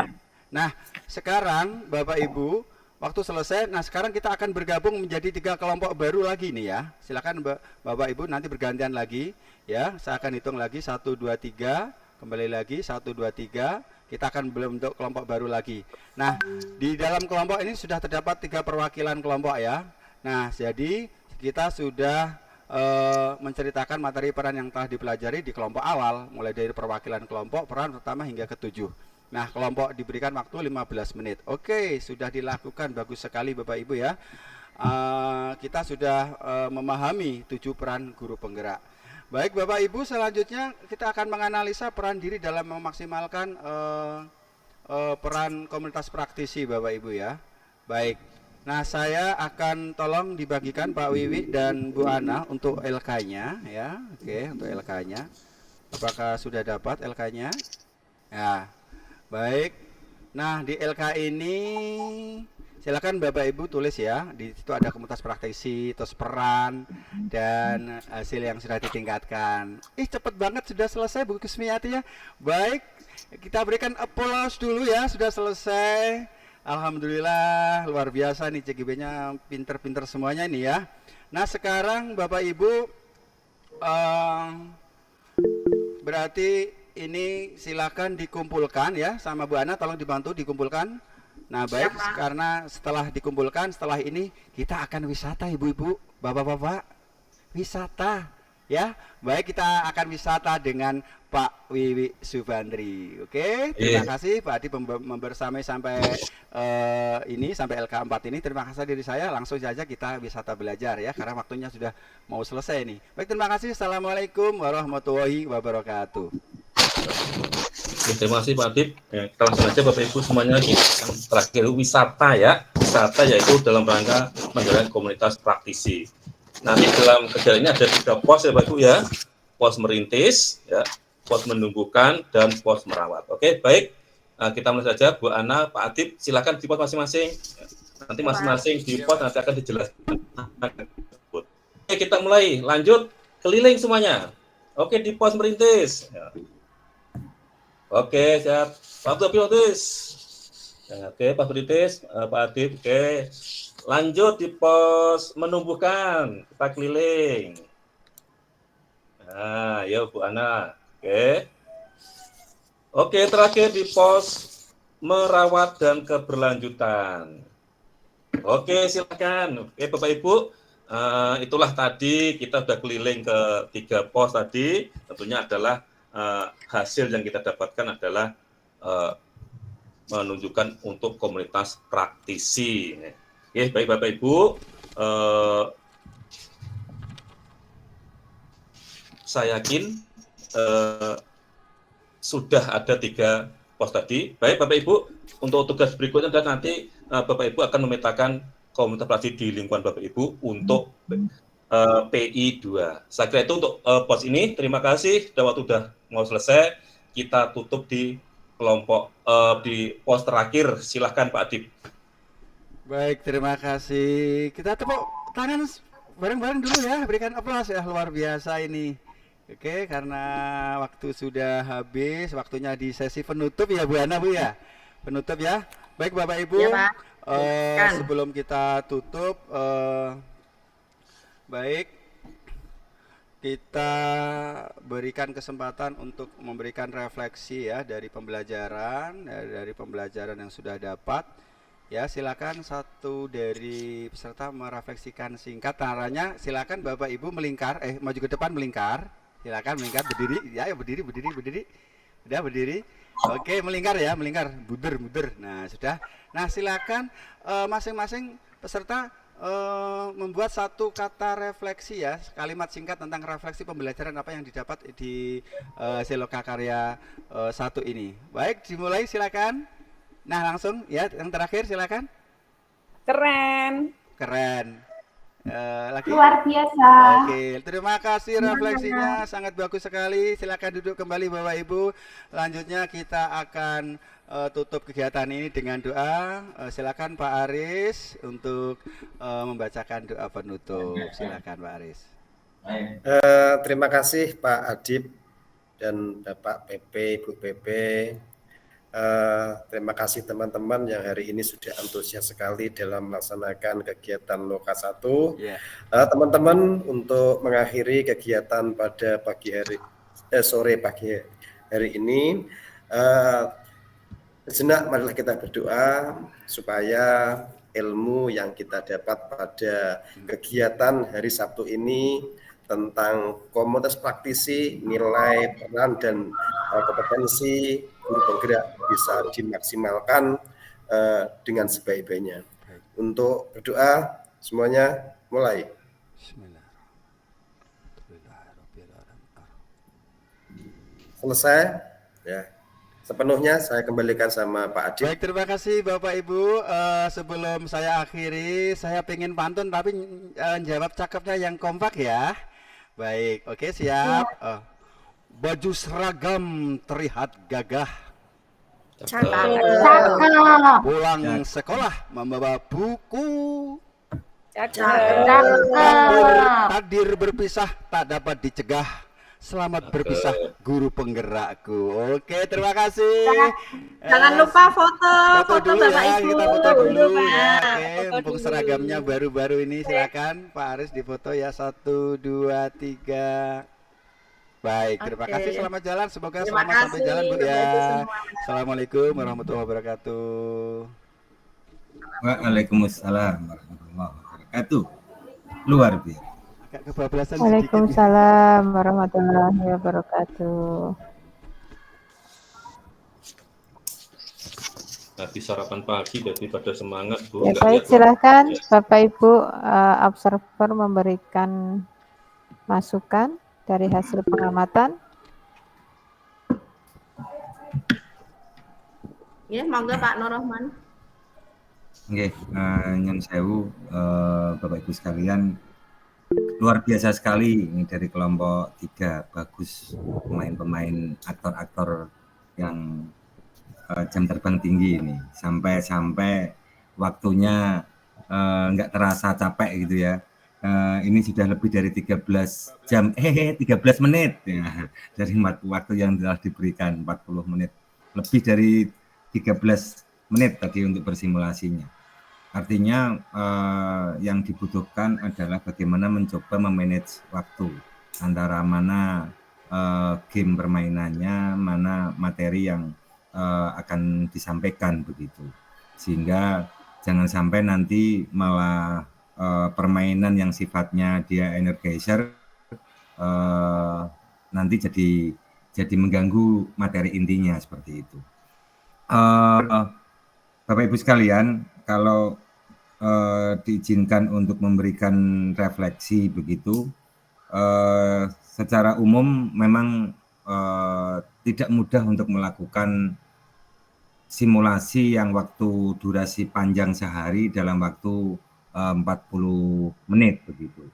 Nah, sekarang Bapak Ibu, waktu selesai, nah sekarang kita akan bergabung menjadi 3 kelompok baru lagi nih ya. Silakan Bapak Ibu nanti bergantian lagi ya, saya akan hitung lagi 1, 2, 3, kembali lagi 1, 2, 3, kita akan membentuk kelompok baru lagi. Nah, di dalam kelompok ini sudah terdapat 3 perwakilan kelompok ya. Nah, jadi kita sudah menceritakan materi peran yang telah dipelajari di kelompok awal, mulai dari perwakilan kelompok, peran pertama hingga ke-7. Nah, kelompok diberikan waktu 15 menit. Oke, sudah dilakukan, bagus sekali Bapak Ibu ya. kita sudah memahami 7 peran guru penggerak. Baik Bapak Ibu, selanjutnya kita akan menganalisa peran diri dalam memaksimalkan peran komunitas praktisi Bapak Ibu ya. Baik, nah saya akan tolong dibagikan Pak Wiwi dan Bu Ana untuk LK-nya ya. Oke, untuk LK-nya. Apakah sudah dapat LK-nya? Ya, baik. Nah di LK ini silakan Bapak Ibu tulis ya. Di situ ada komunitas praktisi, terus peran dan hasil yang sudah ditingkatkan. Cepet banget sudah selesai Bu Kusmiati ya. Baik, kita berikan applause dulu ya, sudah selesai. Alhamdulillah, luar biasa nih CGB-nya, pinter-pinter semuanya nih ya. Nah sekarang Bapak Ibu berarti ini silakan dikumpulkan ya sama Bu Ana, tolong dibantu dikumpulkan. Nah baik, karena setelah dikumpulkan, setelah ini kita akan wisata ibu-ibu, bapak-bapak, wisata ya. Baik, kita akan wisata dengan Pak Wiwi Subandri. Oke, terima kasih Pak Adi membersamai sampai ini, sampai LK4 ini. Terima kasih diri saya, langsung saja kita wisata belajar ya, karena waktunya sudah mau selesai nih. Baik, terima kasih. Assalamualaikum warahmatullahi wabarakatuh. Terima kasih Pak Adib. Kita langsung aja Bapak Ibu semuanya. Yang terakhir wisata ya. Wisata yaitu dalam rangka menjalankan komunitas praktisi. Nanti dalam kegiatan ini ada 3 pos ya Bapak Ibu ya. Pos merintis, ya, pos menumbuhkan, dan pos merawat. Oke, baik. Nah, kita mulai saja Bu Ana, Pak Adib, silakan di pos masing-masing. Nanti masing-masing di pos nanti akan dijelaskan. Oke, kita mulai. Lanjut keliling semuanya. Oke, di pos merintis. Ya. Oke, siap. Pak Merintis. Oke, Pak Merintis, Pak Adib. Oke. Lanjut di pos menumbuhkan. Kita keliling. Nah, yuk Bu Ana. Oke. Oke, terakhir di pos merawat dan keberlanjutan. Oke, silakan. Oke, Bapak Ibu. Itulah tadi kita sudah keliling ke 3 pos tadi. Tentunya adalah hasil yang kita dapatkan adalah menunjukkan untuk komunitas praktisi. Oke, baik Bapak Ibu, saya yakin sudah ada 3 pos tadi. Baik Bapak Ibu, untuk tugas berikutnya dan nanti Bapak Ibu akan memetakan komunitas praktisi di lingkungan Bapak Ibu untuk PI 2. Saya kira itu untuk pos ini. Terima kasih. Waktu sudah mau selesai. Kita tutup di kelompok di pos terakhir. Silahkan Pak Adib. Baik, terima kasih. Kita tepuk tangan bareng-bareng dulu ya. Berikan aplaus ya, luar biasa ini. Oke, karena waktu sudah habis, waktunya di sesi penutup ya Bu Ana Bu ya. Penutup ya. Baik Bapak Ibu. Ya, Pak. Sebelum kita tutup, baik, kita berikan kesempatan untuk memberikan refleksi ya dari pembelajaran yang sudah dapat. Ya, silakan satu dari peserta merefleksikan singkat. Caranya silakan Bapak Ibu melingkar, maju ke depan melingkar. Silakan melingkar, berdiri, ya berdiri. Udah berdiri. Oke, melingkar ya, melingkar, mundur. Nah, sudah. Nah, silakan masing-masing peserta membuat satu kata refleksi ya, kalimat singkat tentang refleksi pembelajaran apa yang didapat di Seloka Karya 1 ini. Baik, dimulai silakan. Nah, langsung ya, yang terakhir silakan. Keren. Lagi. Luar biasa. Oke, terima kasih refleksinya, sangat bagus sekali. Silakan duduk kembali Bapak Ibu. Selanjutnya kita akan tutup kegiatan ini dengan doa. Silakan Pak Aris untuk membacakan doa penutup. Silakan Pak Aris. Terima kasih Pak Adib dan Bapak PP, Ibu PP. Terima kasih teman-teman yang hari ini sudah antusias sekali dalam melaksanakan kegiatan Loka 1. Teman-teman, untuk mengakhiri kegiatan pada sore pagi hari ini, sejenak marilah kita berdoa supaya ilmu yang kita dapat pada kegiatan hari Sabtu ini tentang komunitas praktisi, nilai, peran, dan kompetensi guru penggerak bisa dimaksimalkan dengan sebaik-baiknya. Untuk berdoa, Semuanya mulai. Selesai ya. Sepenuhnya saya kembalikan sama Pak Adib. Baik, terima kasih Bapak Ibu. Sebelum saya akhiri, saya pengen pantun tapi jawab cakepnya yang kompak ya. Baik, oke siap. Baju seragam terlihat gagah. Cakep. Pulang sekolah membawa buku. Takdir berpisah tak dapat dicegah. Selamat berpisah guru penggerakku. Oke, terima kasih. Jangan lupa foto dulu Bapak ya, Ibu. kita foto dulu. Pak. Oke, mumpung seragamnya baru-baru ini, silakan Pak Aris difoto ya. 1, 2, 3. Baik, terima kasih. Selamat jalan. Semoga selamat sampai jalan Bu ya. Assalamualaikum warahmatullahi wabarakatuh. Waalaikumsalam warahmatullahi wabarakatuh. Luar biasa. Waalaikumsalam warahmatullahi wabarakatuh. Habis sarapan pagi daripada semangat Bu. Ya baik, silahkan Bapak Ibu observer memberikan masukan dari hasil pengamatan. Ya, monggo Pak Nur Rahman. Oke, nyun sewu Bapak Ibu sekalian, luar biasa sekali ini dari kelompok 3, bagus pemain-pemain, aktor-aktor yang jam terbang tinggi ini, sampai waktunya nggak terasa capek gitu ya. Ini sudah lebih dari 13 jam, 13 menit ya, dari waktu yang telah diberikan 40 menit, lebih dari 13 menit tadi untuk bersimulasinya. Artinya yang dibutuhkan adalah bagaimana mencoba memanage waktu antara mana game permainannya, mana materi yang akan disampaikan begitu. Sehingga jangan sampai nanti malah permainan yang sifatnya dia energizer nanti jadi mengganggu materi intinya seperti itu. Bapak Ibu sekalian, kalau diizinkan untuk memberikan refleksi begitu, secara umum memang tidak mudah untuk melakukan simulasi yang waktu durasi panjang sehari dalam waktu 40 menit begitu,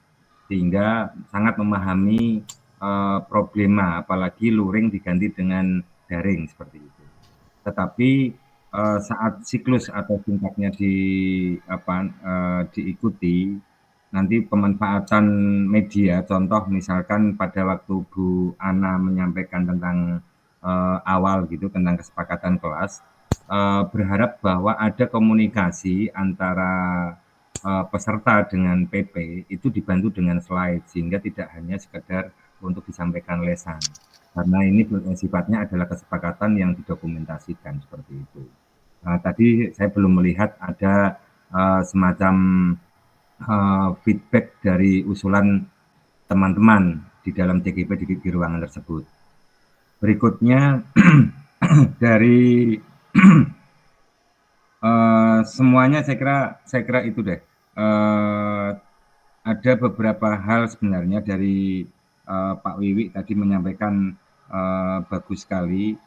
sehingga sangat memahami problema, apalagi luring diganti dengan daring seperti itu. Tetapi saat siklus atau tingkatnya diikuti, nanti pemanfaatan media, contoh misalkan pada waktu Bu Ana menyampaikan tentang awal gitu, tentang kesepakatan kelas, berharap bahwa ada komunikasi antara peserta dengan PP itu dibantu dengan slide, sehingga tidak hanya sekedar untuk disampaikan lesan, karena ini sifatnya adalah kesepakatan yang didokumentasikan seperti itu. Tadi saya belum melihat ada semacam feedback dari usulan teman-teman di dalam TGP di ruangan tersebut. Berikutnya dari semuanya saya kira itu deh. Ada beberapa hal sebenarnya dari Pak Wiwi tadi menyampaikan bagus sekali,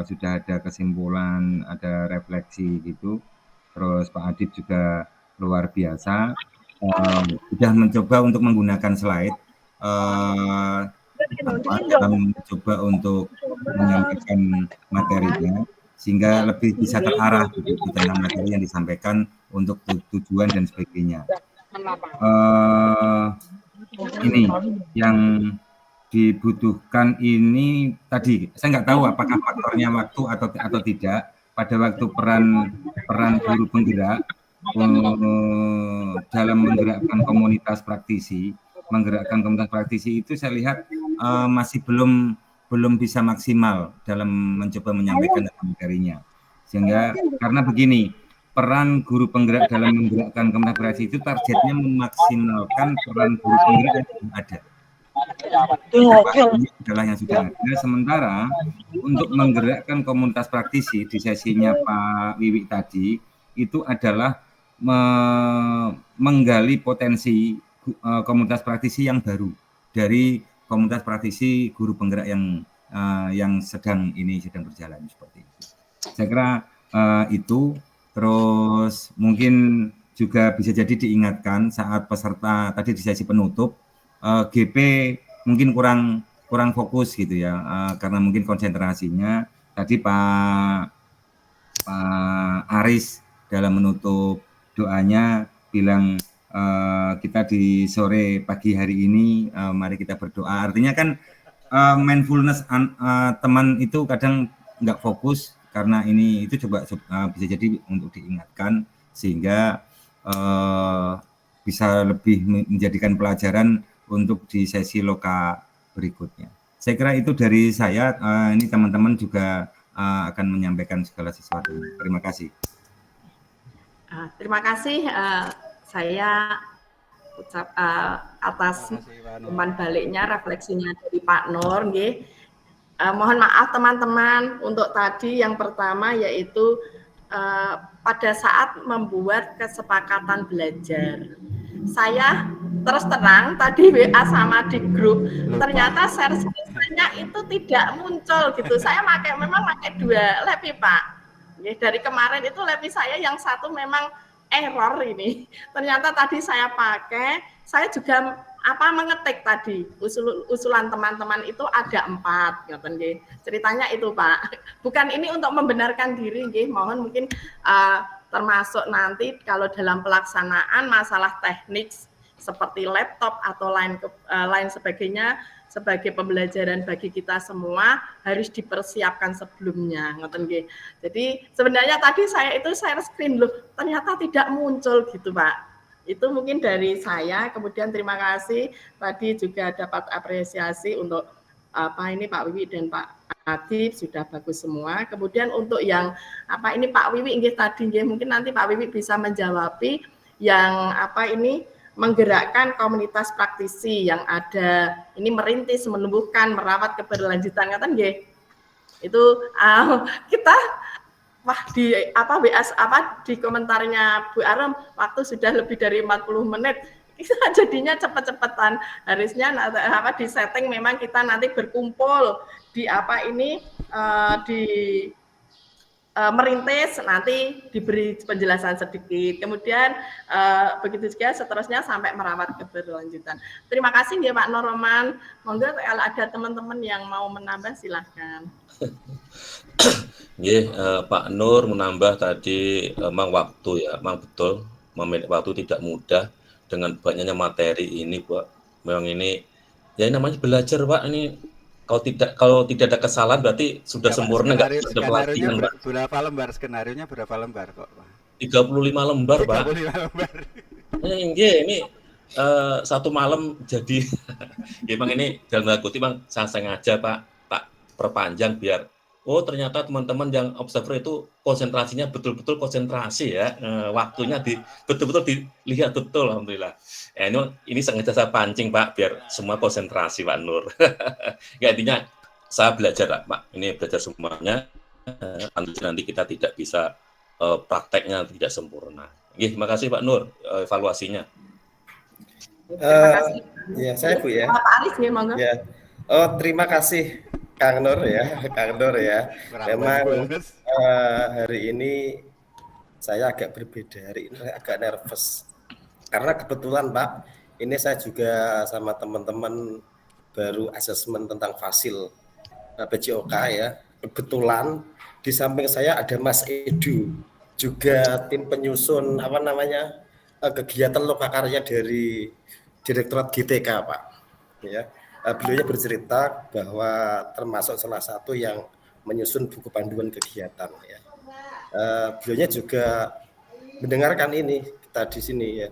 sudah ada kesimpulan, ada refleksi gitu. Terus Pak Adib juga luar biasa, sudah mencoba untuk menggunakan slide, mencoba untuk menyampaikan materinya, sehingga lebih bisa terarah gitu, tentang materi yang disampaikan untuk tujuan dan sebagainya. Ini yang dibutuhkan ini tadi, saya nggak tahu apakah faktornya waktu atau tidak. Pada waktu peran guru penggerak dalam menggerakkan komunitas praktisi itu saya lihat masih belum bisa maksimal dalam mencoba menyampaikan materinya. Sehingga karena begini, peran guru penggerak dalam menggerakkan komunitas praktisi itu targetnya memaksimalkan peran guru penggerak yang ada. Ini adalah yang sudah ada. Sementara untuk menggerakkan komunitas praktisi di sesinya Pak Wiwi tadi itu adalah menggali potensi komunitas praktisi yang baru dari komunitas praktisi guru penggerak yang sedang berjalan seperti itu. Saya kira itu. Terus mungkin juga bisa jadi diingatkan saat peserta tadi di sesi penutup, GP mungkin kurang fokus gitu ya, karena mungkin konsentrasinya tadi Pak Aris dalam menutup doanya bilang kita di sore pagi hari ini mari kita berdoa. Artinya kan mindfulness teman itu kadang nggak fokus karena ini itu coba bisa jadi untuk diingatkan sehingga bisa lebih menjadikan pelajaran untuk di sesi loka berikutnya. Saya kira itu dari saya. Ini teman-teman juga akan menyampaikan segala sesuatu. Terima kasih. Terima kasih. Saya ucap atas umpan baliknya, refleksinya dari Pak Nur. Mohon maaf teman-teman untuk tadi yang pertama yaitu pada saat membuat kesepakatan belajar. Saya terus terang tadi WA sama di grup ternyata share screen-nya itu tidak muncul gitu. Saya memang pakai 2 lab Pak. Dari kemarin itu lab saya yang satu memang error ini. Ternyata tadi saya pakai, saya juga mengetik tadi usulan teman-teman itu ada 4 ceritanya itu Pak, bukan ini untuk membenarkan diri mohon mungkin termasuk nanti kalau dalam pelaksanaan masalah teknik seperti laptop atau lain sebagainya sebagai pembelajaran bagi kita semua harus dipersiapkan sebelumnya jadi sebenarnya tadi saya itu share screen loh ternyata tidak muncul gitu Pak. Itu mungkin dari saya. Kemudian terima kasih tadi juga dapat apresiasi untuk Pak Wiwi dan Pak Adib sudah bagus semua. Kemudian untuk yang ini Pak Wiwi tadi mungkin nanti Pak Wiwi bisa menjawab yang menggerakkan komunitas praktisi yang ada ini merintis menumbuhkan merawat keberlanjutan itu kita di WA di komentarnya Bu Arum waktu sudah lebih dari 40 menit jadinya cepet-cepetan harusnya di setting memang kita nanti berkumpul di di merintis nanti diberi penjelasan sedikit kemudian begitu juga seterusnya sampai merawat keberlanjutan. Terima kasih ya Pak Noroman. Monggo kalau ada teman-teman yang mau menambah silahkan. Pak Nur menambah tadi memang waktu ya, memang betul memanage waktu tidak mudah dengan banyaknya materi ini Pak. Memang ini ya namanya belajar Pak ini kalau tidak ada kesalahan berarti sudah ya, sempurna enggak ada pelatihan Pak. Berapa lembar skenarionya berapa lembar kok Pak? 35 lembar Pak. 35 lembar. Ini satu malam jadi memang ini dalam tanda kutip Bang saya sengaja Pak perpanjang biar ternyata teman-teman yang observer itu konsentrasinya betul-betul konsentrasi ya, waktunya betul-betul dilihat betul alhamdulillah. Ini sengaja saya pancing Pak biar semua konsentrasi Pak Nur. Ya intinya saya belajar Pak, ini belajar semuanya. Nanti kita tidak bisa prakteknya tidak sempurna. Terima kasih Pak Nur evaluasinya. Terima kasih. Ya saya Bu ya. Pak Aris monggo. Ya. Terima kasih. Kang Nur ya. Memang hari ini saya agak berbeda, hari ini agak nervous. Karena kebetulan Pak, ini saya juga sama teman-teman baru asesmen tentang fasil PJOK ya. Kebetulan di samping saya ada Mas Edu, juga tim penyusun kegiatan lokakarya dari Direktorat GTK Pak. Ya. Beliau bercerita bahwa termasuk salah satu yang menyusun buku panduan kegiatan ya. Beliau juga mendengarkan ini kita di sini ya.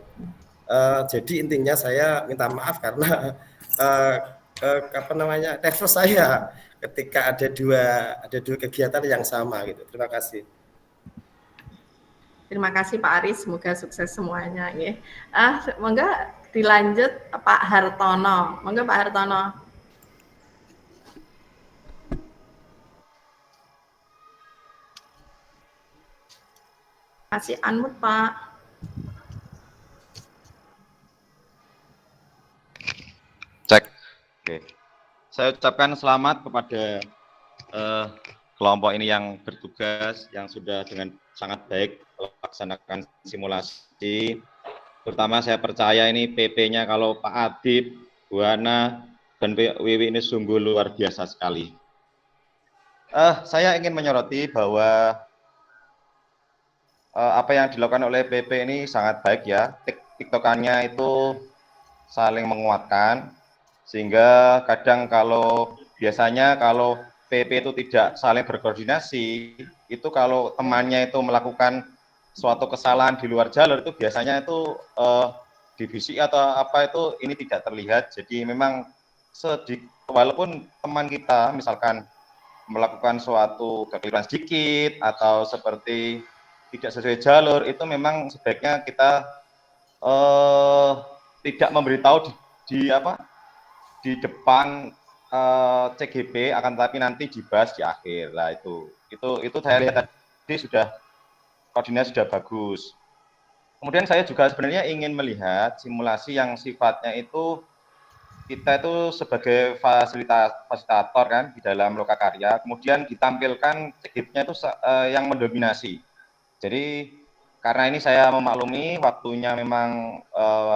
Jadi intinya saya minta maaf karena nervous saya ketika ada dua kegiatan yang sama gitu. Terima kasih. Terima kasih Pak Aris, semoga sukses semuanya ya. Monggo dilanjut Pak Hartono. Monggo Pak Hartono. Masih unmute Pak. saya ucapkan selamat kepada kelompok ini yang bertugas, yang sudah dengan sangat baik melaksanakan simulasi. Terutama saya percaya ini PP-nya kalau Pak Adib, Bu Ana, dan Wiwi ini sungguh luar biasa sekali. Saya ingin menyoroti bahwa apa yang dilakukan oleh PP ini sangat baik ya. TikTokannya itu saling menguatkan, sehingga kadang biasanya kalau PP itu tidak saling berkoordinasi, itu kalau temannya itu melakukan suatu kesalahan di luar jalur itu biasanya itu divisi atau apa itu ini tidak terlihat. Jadi memang walaupun teman kita misalkan melakukan suatu kekeliruan sedikit atau seperti tidak sesuai jalur, itu memang sebaiknya kita tidak memberitahu di depan CGP, akan tetapi nanti dibahas di akhir. Lah itu saya lihat tadi sudah koordinasi sudah bagus. Kemudian saya juga sebenarnya ingin melihat simulasi yang sifatnya itu kita itu sebagai fasilitator kan di dalam lokakarya, kemudian ditampilkan CGP-nya itu yang mendominasi. Jadi karena ini saya memaklumi waktunya memang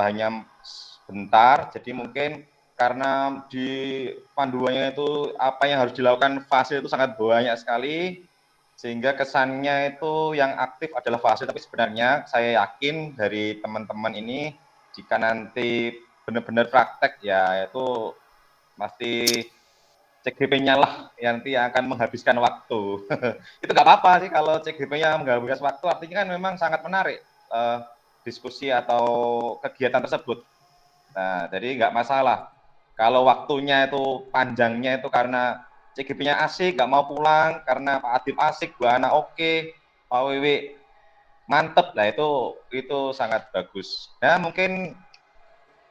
hanya sebentar, jadi mungkin karena di panduannya itu apa yang harus dilakukan fasil itu sangat banyak sekali, sehingga kesannya itu yang aktif adalah fasil, tapi sebenarnya saya yakin dari teman-teman ini jika nanti benar-benar praktek ya itu pasti CGP-nya lah nanti yang akan menghabiskan waktu. Itu nggak apa-apa sih kalau CGP-nya menghabiskan waktu, artinya kan memang sangat menarik diskusi atau kegiatan tersebut. Nah, jadi nggak masalah. Kalau waktunya itu panjangnya itu karena CGP-nya asik, nggak mau pulang, karena Pak Adib asik, Bu Ana oke, Pak Wiwi mantep, lah itu sangat bagus. Nah, mungkin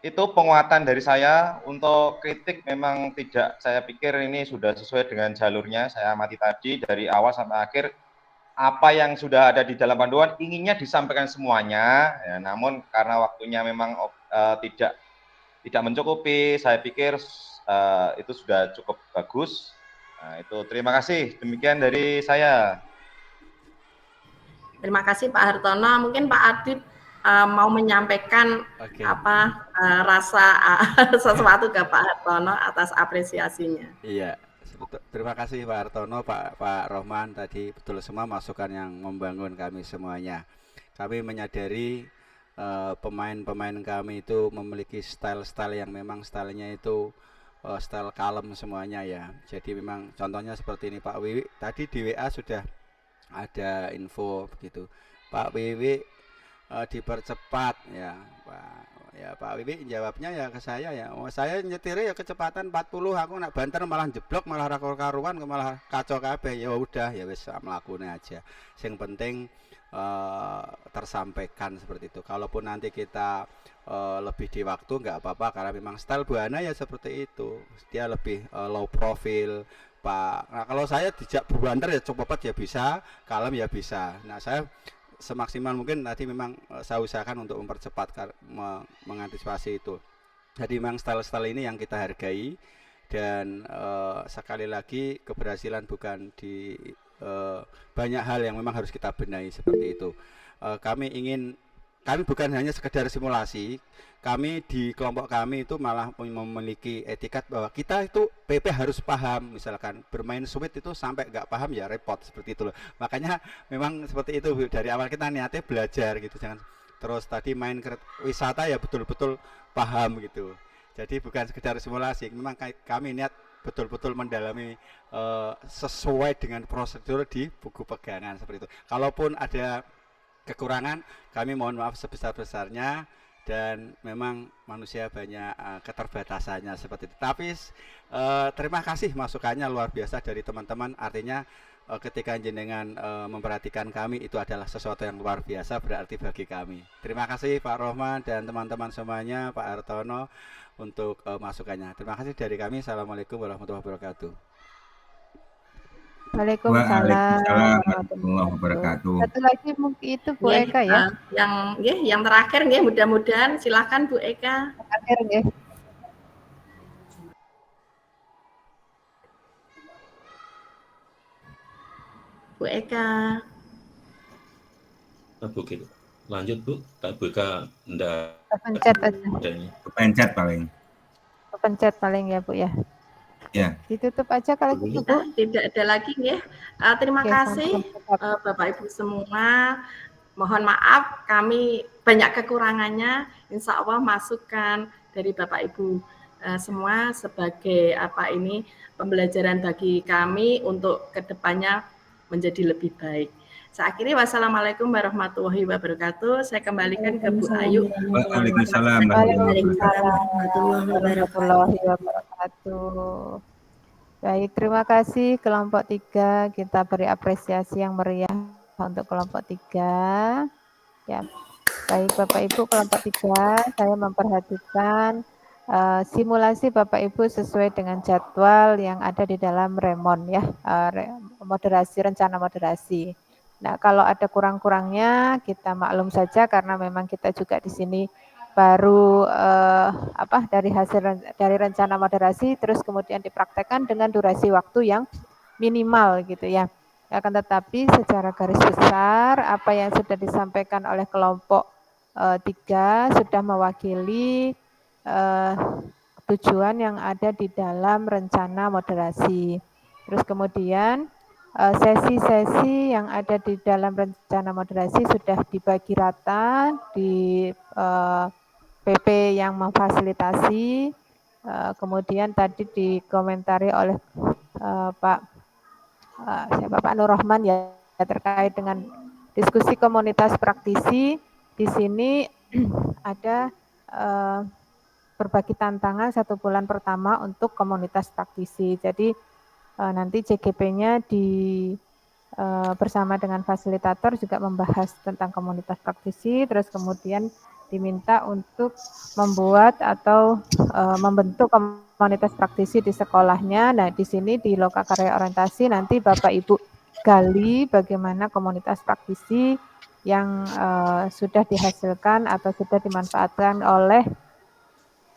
itu penguatan dari saya. Untuk kritik memang tidak, saya pikir ini sudah sesuai dengan jalurnya. Saya amati tadi dari awal sampai akhir, apa yang sudah ada di dalam panduan inginnya disampaikan semuanya, ya, namun karena waktunya memang tidak mencukupi, saya pikir itu sudah cukup bagus. Nah, itu terima kasih. Demikian dari saya. Terima kasih Pak Hartono. Mungkin Pak Adib mau menyampaikan rasa sesuatu ke Pak Hartono atas apresiasinya. Iya, terima kasih Pak Hartono, Pak Rohman, tadi betul semua masukan yang membangun kami semuanya. Kami menyadari pemain-pemain kami itu memiliki style-style yang memang stylenya itu style kalem semuanya ya. Jadi memang contohnya seperti ini Pak Wiwi, tadi di WA sudah ada info begitu. Pak Wiwi dipercepat ya Pak Wiwi jawabnya ya ke saya ya. Saya nyetirnya ya kecepatan 40, aku nak banter malah jeblok, malah karuan, malah kacau kabeh. Ya udah ya wis mlakune aja. Sing penting tersampaikan seperti itu. Kalaupun nanti kita lebih di waktu nggak apa-apa, karena memang style Bu Ana ya seperti itu. Dia lebih low profile Pak. Nah, kalau saya dijak banter ya cepat ya bisa, kalem ya bisa. Nah, saya semaksimal mungkin tadi memang saya usahakan untuk mempercepat mengantisipasi itu. Jadi memang style-style ini yang kita hargai, dan sekali lagi keberhasilan bukan di banyak hal yang memang harus kita benahi seperti itu. Kami bukan hanya sekedar simulasi, kami di kelompok kami itu malah memiliki etikat bahwa kita itu PP harus paham. Misalkan bermain sweet itu sampai nggak paham ya repot, seperti itu loh. Makanya memang seperti itu dari awal kita niatnya belajar gitu, jangan terus tadi main wisata ya betul-betul paham gitu. Jadi bukan sekedar simulasi, memang kami niat betul-betul mendalami sesuai dengan prosedur di buku pegangan seperti itu. Kalaupun ada kekurangan, kami mohon maaf sebesar-besarnya, dan memang manusia banyak keterbatasannya seperti itu. Tapi terima kasih masukannya luar biasa dari teman-teman. Artinya ketika jenengan memperhatikan kami, itu adalah sesuatu yang luar biasa berarti bagi kami. Terima kasih Pak Rohman dan teman-teman semuanya, Pak Hartono, untuk masukannya. Terima kasih dari kami. Assalamualaikum warahmatullahi wabarakatuh. Waalaikumsalam warahmatullahi wabarakatuh. Satu lagi mungkin itu Bu Eka ya. Yang terakhir nggih, mudah-mudahan silakan Bu Eka. Terakhir nggih. Bu Eka. Bu, lanjut Bu, Kak Bu Eka enggak Kepencet aja. Kepencet paling. Kepencet paling ya Bu ya. Ya. Ditutup aja kalau gitu Bu. Tidak ada lagi ya. Terima Oke, kasih Bapak Ibu semua. Mohon maaf kami banyak kekurangannya. Insya Allah masukan dari Bapak Ibu semua sebagai pembelajaran bagi kami untuk kedepannya menjadi lebih baik. Saya akhiri, wassalamualaikum warahmatullahi wabarakatuh. Saya kembalikan ke Bu Ayu. Waalaikumsalam warahmatullahi wabarakatuh. Baik, terima kasih kelompok 3. Kita beri apresiasi yang meriah untuk kelompok 3. Ya, baik Bapak Ibu kelompok 3, saya memperhatikan simulasi Bapak Ibu sesuai dengan jadwal yang ada di dalam remon ya, rencana moderasi. Nah, kalau ada kurang-kurangnya kita maklum saja karena memang kita juga di sini baru dari rencana moderasi terus kemudian dipraktekkan dengan durasi waktu yang minimal gitu ya. Akan tetapi secara garis besar apa yang sudah disampaikan oleh kelompok 3 sudah mewakili tujuan yang ada di dalam rencana moderasi. Terus kemudian sesi-sesi yang ada di dalam rencana moderasi sudah dibagi rata di PP yang memfasilitasi. Kemudian tadi dikomentari oleh Pak Nur Rahman ya terkait dengan diskusi komunitas praktisi. Di sini ada berbagi tantangan 1 bulan pertama untuk komunitas praktisi. Jadi nanti CGP-nya bersama dengan fasilitator juga membahas tentang komunitas praktisi, terus kemudian diminta untuk membuat atau membentuk komunitas praktisi di sekolahnya. Nah, di sini di Loka Karya Orientasi nanti Bapak Ibu gali bagaimana komunitas praktisi yang sudah dihasilkan atau sudah dimanfaatkan oleh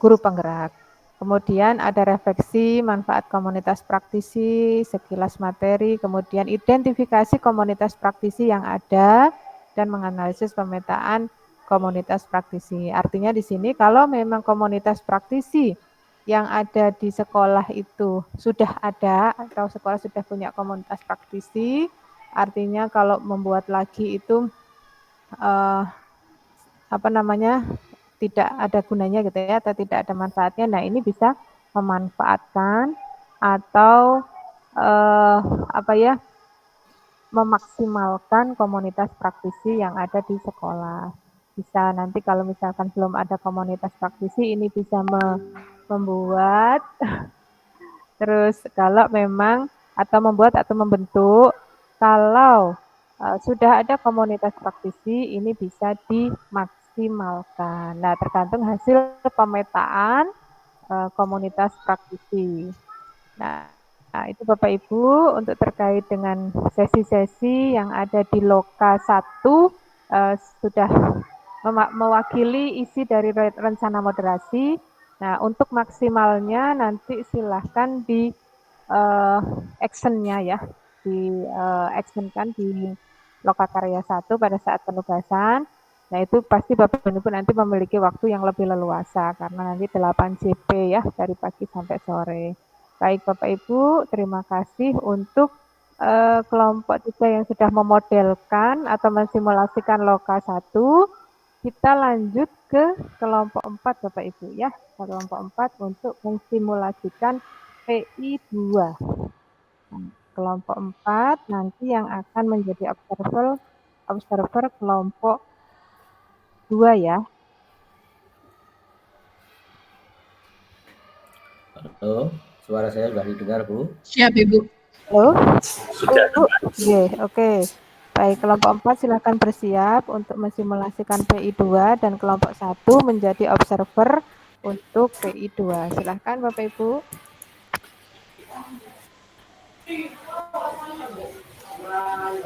guru penggerak. Kemudian ada refleksi manfaat komunitas praktisi, sekilas materi, kemudian identifikasi komunitas praktisi yang ada dan menganalisis pemetaan komunitas praktisi. Artinya di sini kalau memang komunitas praktisi yang ada di sekolah itu sudah ada atau sekolah sudah punya komunitas praktisi, artinya kalau membuat lagi itu tidak ada gunanya gitu ya, atau tidak ada manfaatnya. Nah, ini bisa memanfaatkan atau memaksimalkan komunitas praktisi yang ada di sekolah. Bisa nanti kalau misalkan belum ada komunitas praktisi, ini bisa membuat terus kalau memang atau membuat atau membentuk, kalau sudah ada komunitas praktisi, ini bisa dimaksimalkan. Nah, tergantung hasil pemetaan komunitas praktisi. Nah, itu Bapak Ibu untuk terkait dengan sesi-sesi yang ada di Loka 1 sudah mewakili isi dari rencana moderasi. Nah, untuk maksimalnya nanti silahkan di actionnya ya, di actionkan di Loka Karya 1 pada saat penugasan. Nah, itu pasti Bapak Ibu nanti memiliki waktu yang lebih leluasa karena nanti 8 JP ya dari pagi sampai sore. Baik Bapak Ibu, terima kasih untuk kelompok 3 yang sudah memodelkan atau mensimulasikan Loka 1. Kita lanjut ke kelompok 4 Bapak Ibu ya. Kelompok 4 untuk mensimulasikan PI 2. Kelompok 4 nanti yang akan menjadi observer kelompok 2 ya. Halo, suara saya sudah didengar Bu? Siap Ibu. Halo? Oke. Baik, kelompok 4 silakan bersiap untuk mensimulasikan PI 2 dan kelompok 1 menjadi observer untuk PI 2. Silakan Bapak Ibu.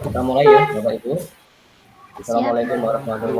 Kita mulai ya Bapak Ibu. Assalamualaikum warahmatullahi wabarakatuh.